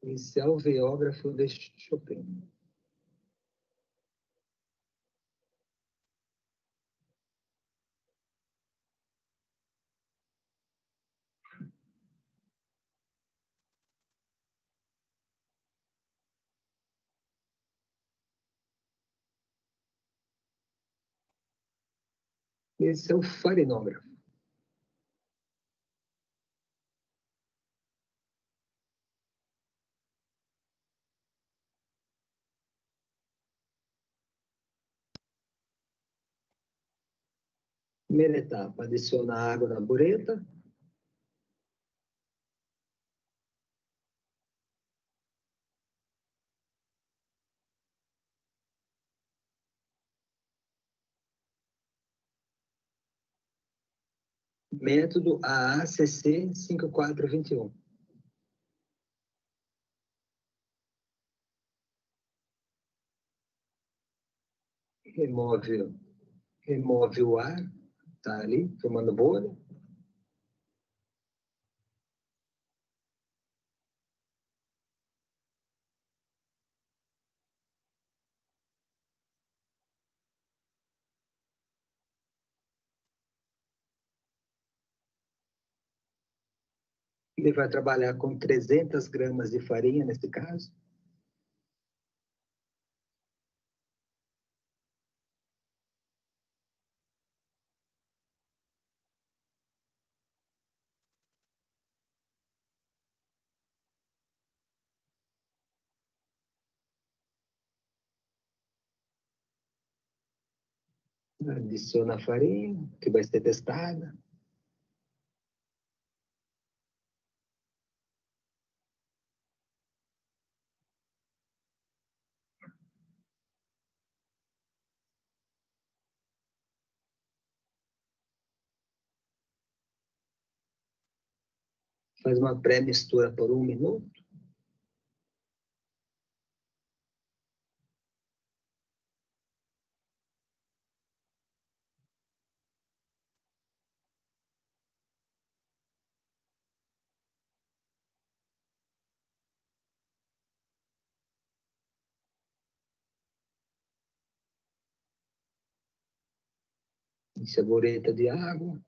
Inicial Veógrafo de Chopin. Esse é o farinógrafo. Primeira etapa, adicionar água na bureta. Método AACC 5421. Remove o ar, tá ali, formando bolha. Ele vai trabalhar com 300 gramas de farinha, nesse caso. Adiciona a farinha, que vai ser testada. Faz uma pré-mistura por 1 minuto. Enche a bureta de água.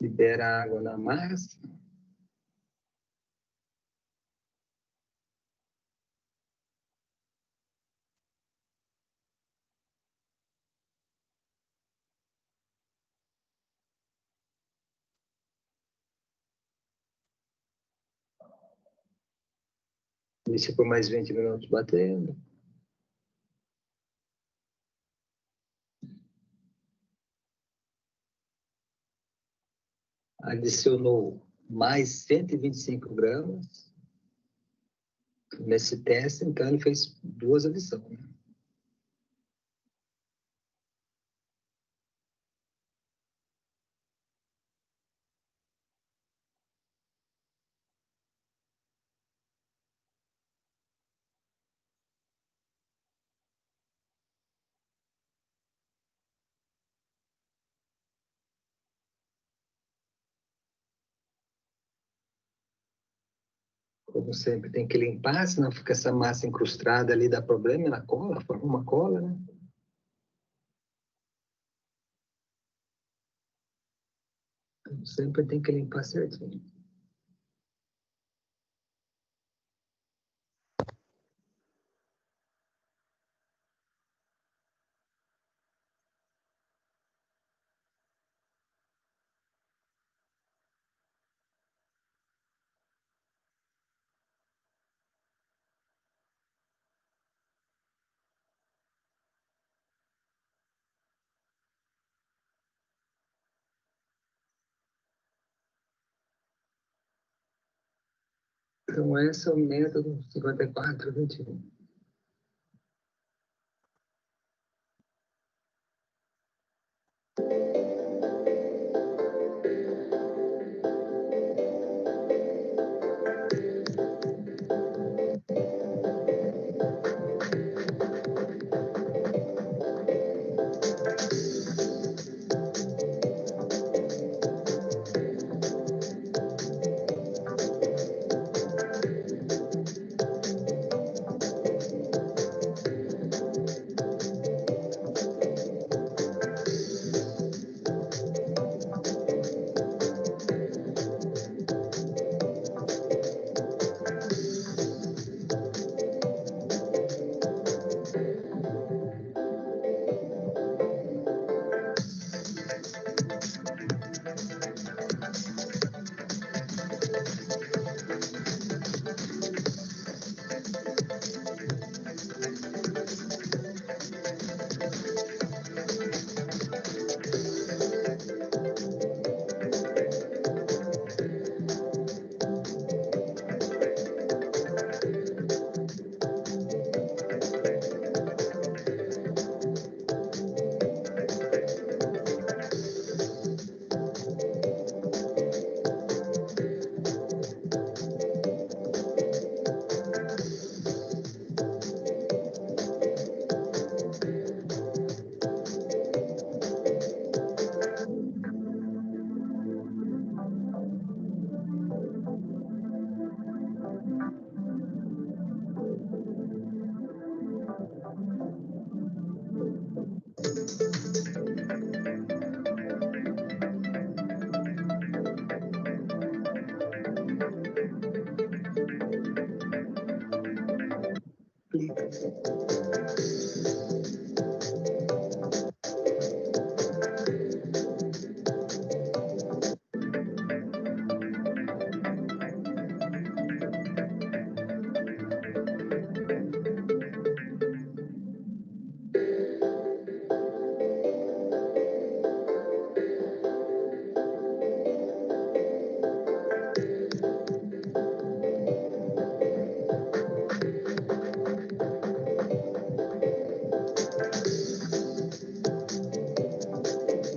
Libera a água na massa. Deixa por mais 20 minutos batendo. Adicionou mais 125 gramas. Nesse teste, então, ele fez 2 adições. Né? Como sempre, tem que limpar, senão fica essa massa incrustada ali, dá problema na cola, forma uma cola, né? Então, sempre tem que limpar certinho. Então, esse é o método 5421.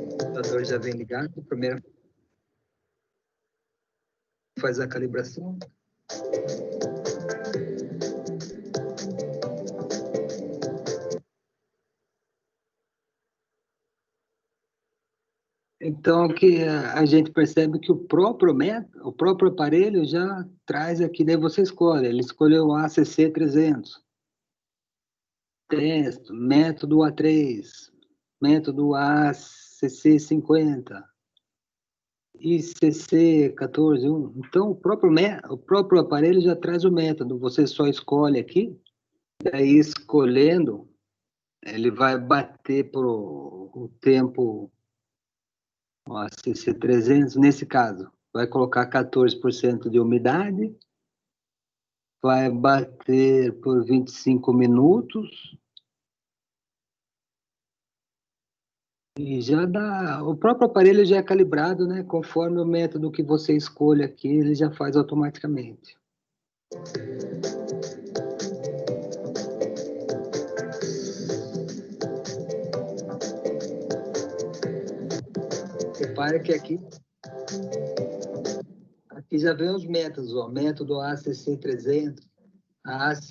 O computador já vem ligado, primeiro faz a calibração. Então, que a gente percebe que o próprio aparelho já traz aqui, daí você escolhe. Ele escolheu o ACC 300. Texto, método A3, método ACC 50, ICC 14.1. Então, o próprio aparelho já traz o método. Você só escolhe aqui, daí escolhendo, ele vai bater para o tempo. Ó, CC300, nesse caso, vai colocar 14% de umidade, vai bater por 25 minutos, e já dá. O próprio aparelho já é calibrado, né? Conforme o método que você escolhe aqui, ele já faz automaticamente. Repare que aqui já vem os métodos, ó, método ACC 300, AC.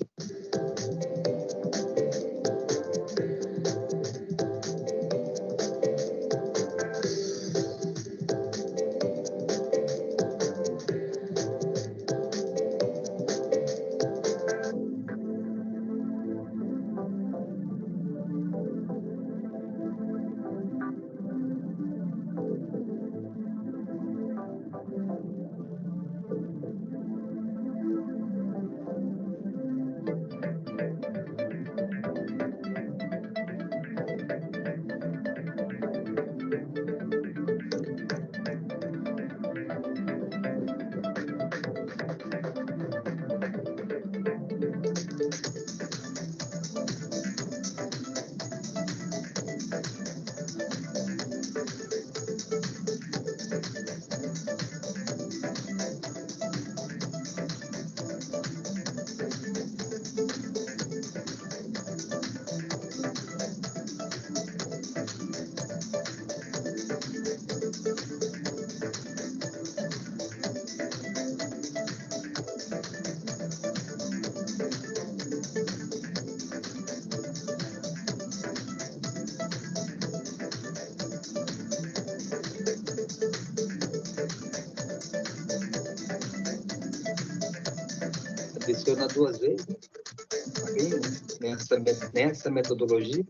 adiciona 2 vezes nessa metodologia.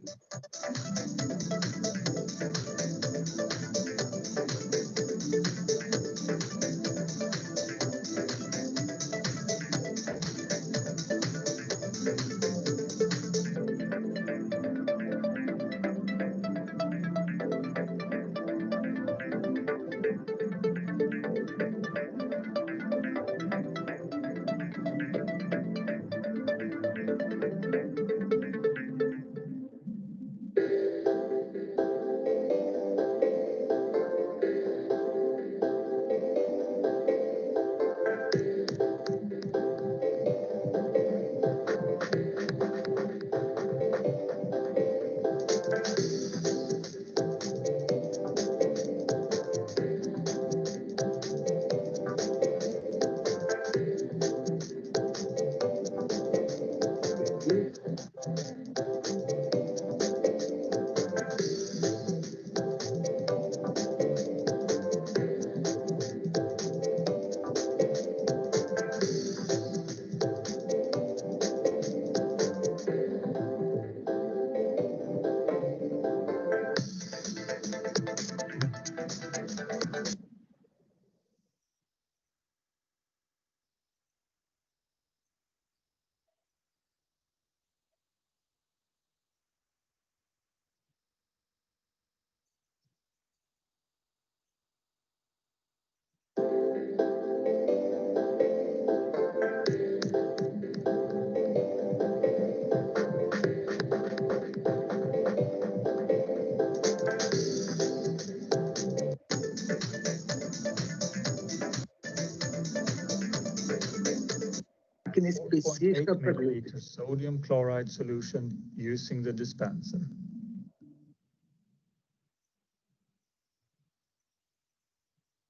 Máquina específica para glúten. Sodium chloride solution using the dispenser.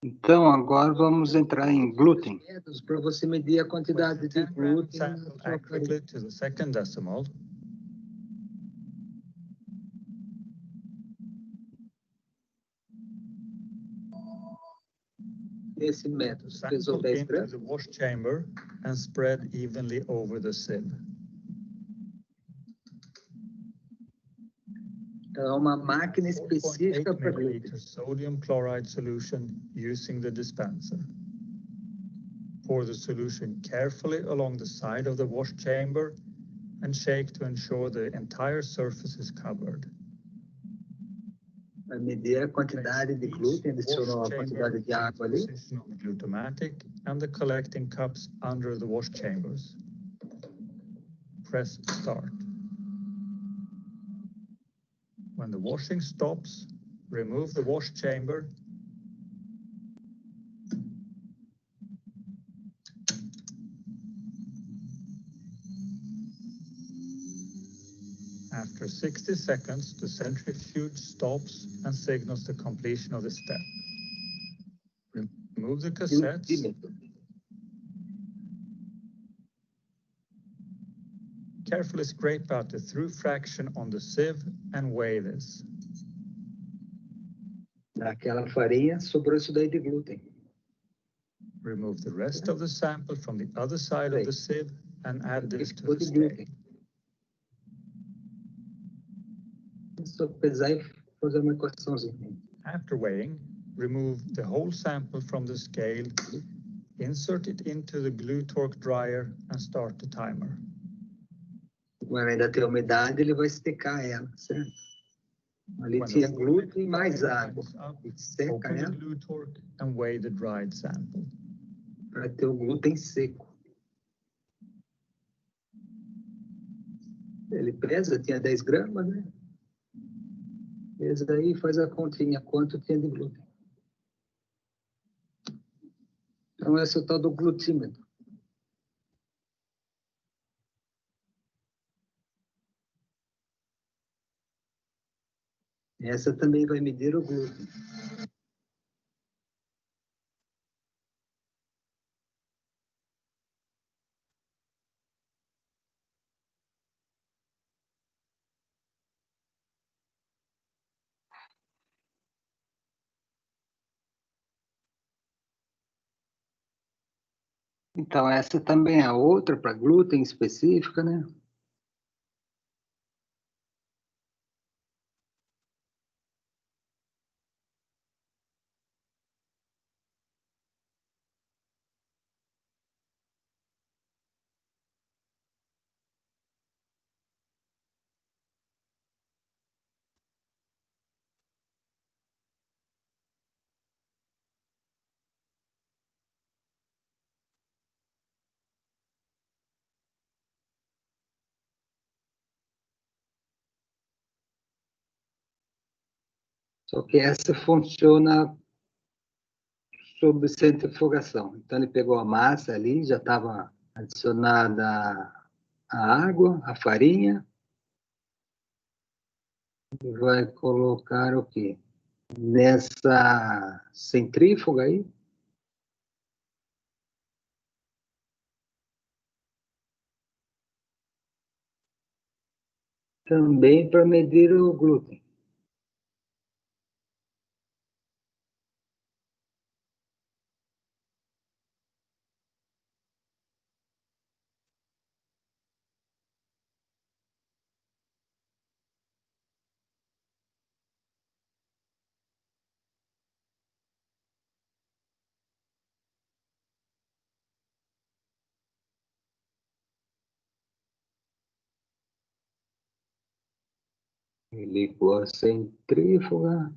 Então, agora vamos entrar em glúten. Para você medir a quantidade de glúten na sua farinha. To the second decimal. Esse método pesou 10 into gramas. the wash chamber and spread evenly over the sieve. É uma máquina específica para 4.8 glúten. milliliters sodium chloride solution using the dispenser. Pour the solution carefully along the side of the wash chamber and shake to ensure the entire surface is covered. Vai medir a quantidade de glúten, adicionou a quantidade de água ali. Glutamatic and the collecting cups under the wash chambers. Press start. When the washing stops, remove the wash chamber. After 60 seconds, the centrifuge stops and signals the completion of the step. Remove the cassettes. Carefully scrape out the through fraction on the sieve and weigh this. Naquela farinha sobrou isso daí de glúten. Remove the rest of the sample from the other side of the sieve and add this to the scale. Só pesar e fazer uma equaçãozinha. After weighing, remove the whole sample from the scale, insert it into the glue torque dryer and start the timer. Quando ainda tem umidade, ele vai estecar ela, certo? Ali tinha glúten e mais água. E seca Open the ela glue torque and weigh the dried sample. para ter o glúten seco. Ele pesa, tinha 10 gramas, né? Pesa aí e faz a continha, quanto tinha de glúten. Então, esse é o tal do glutímetro. Essa também vai medir o glúten. Então, essa também é outra para glúten específica, né? Só que essa funciona sob centrifugação. Então, ele pegou a massa ali, já estava adicionada a água, a farinha, e vai colocar o quê? Nessa centrífuga aí, também para medir o glúten. Ele ligou a centrífuga,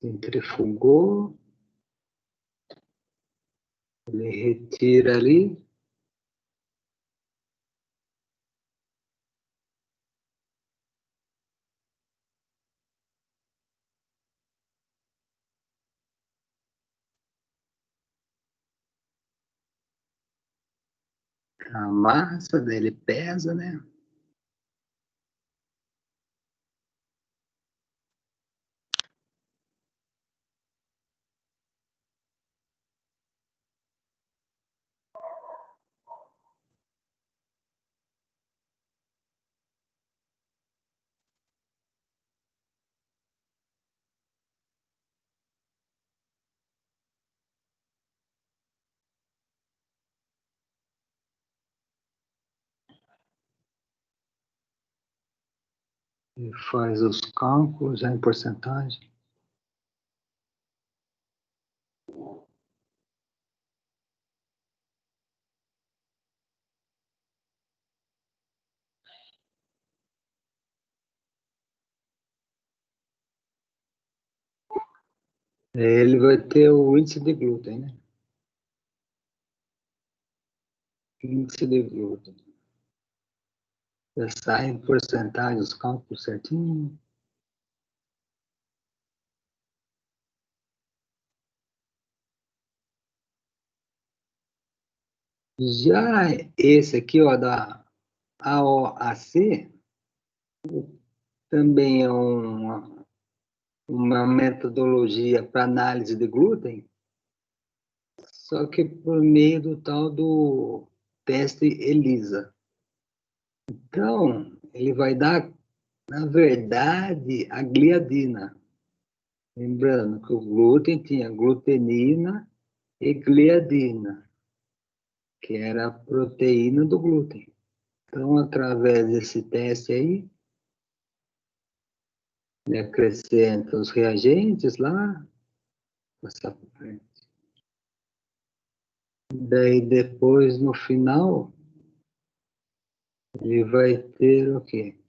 centrifugou, ele retira ali, a massa dele pesa, né? E faz os cálculos em porcentagem. Ele vai ter o índice de glúten, né? Índice de glúten. Já sai em porcentagem, os cálculos certinho. Já esse aqui, ó, da AOAC, também é uma metodologia para análise de glúten, só que por meio do tal do teste ELISA. Então, ele vai dar, na verdade, a gliadina. Lembrando que o glúten tinha glutenina e gliadina, que era a proteína do glúten. Então, através desse teste aí, ele acrescenta os reagentes lá, passar para frente. Daí, depois, no final, ele vai ter o quê?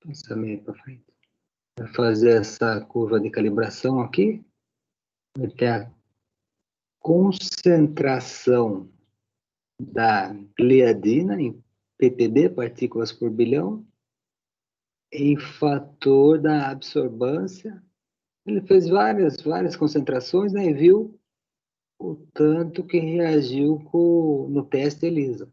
Pensamento para frente. Vai fazer essa curva de calibração aqui, vai ter a concentração da gliadina em ppb, partículas por bilhão, em fator da absorbância. Ele fez várias concentrações, né, e viu o tanto que reagiu no teste ELISA.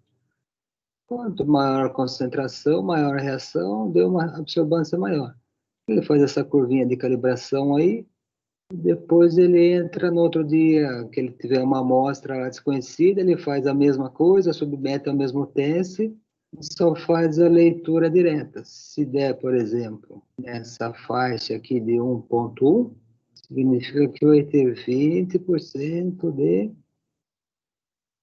Quanto maior a concentração, maior a reação, deu uma absorbância maior. Ele faz essa curvinha de calibração aí, depois ele entra no outro dia, que ele tiver uma amostra desconhecida, ele faz a mesma coisa, submete ao mesmo teste, só faz a leitura direta. Se der, por exemplo, nessa faixa aqui de 1.1, significa que vai ter 20% de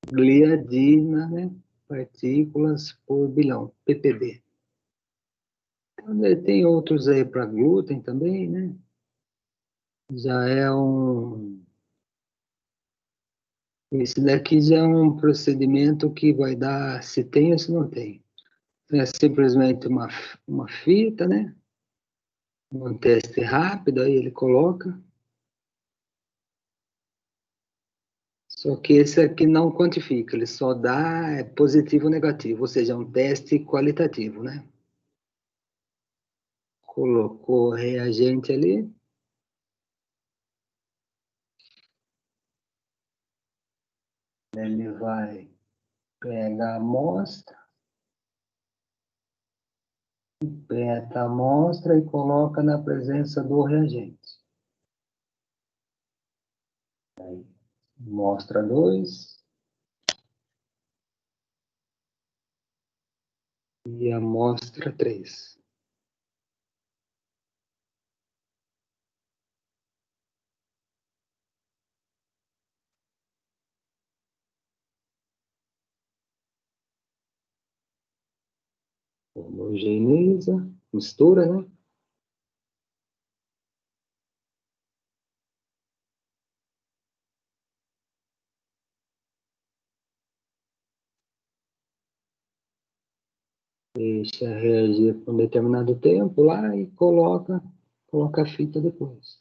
gliadina, né? Partículas por bilhão, ppb. Então, tem outros aí para glúten também, né? Já é um... Esse daqui já é um procedimento que vai dar se tem ou se não tem. É simplesmente uma fita, né? Um teste rápido, aí ele coloca. Só que esse aqui não quantifica, ele só dá positivo ou negativo, ou seja, é um teste qualitativo, né? Colocou o reagente ali. Ele vai pegar a amostra, peta a amostra e coloca na presença do reagente. Aí, amostra 2 e amostra 3. Homogeneiza, mistura, né? Deixa reagir por um determinado tempo lá e coloca a fita depois.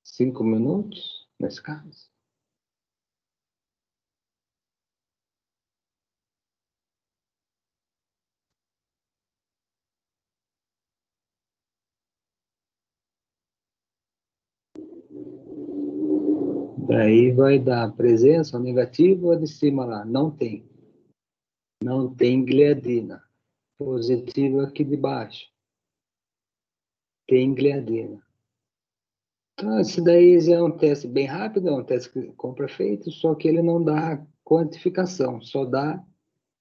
Cinco minutos, nesse caso. Daí vai dar presença ou negativo, a de cima lá, não tem. Não tem gliadina. Positivo aqui de baixo. Tem gliadina. Então, esse daí já é um teste bem rápido, é um teste que compra feito, só que ele não dá quantificação, só dá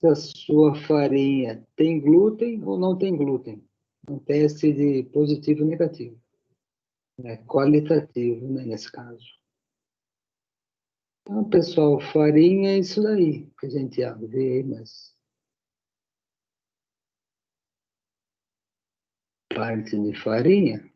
se a sua farinha tem glúten ou não tem glúten. Um teste de positivo e negativo. É qualitativo, né, nesse caso. Então, pessoal, farinha é isso daí que a gente vê aí, mas parte de farinha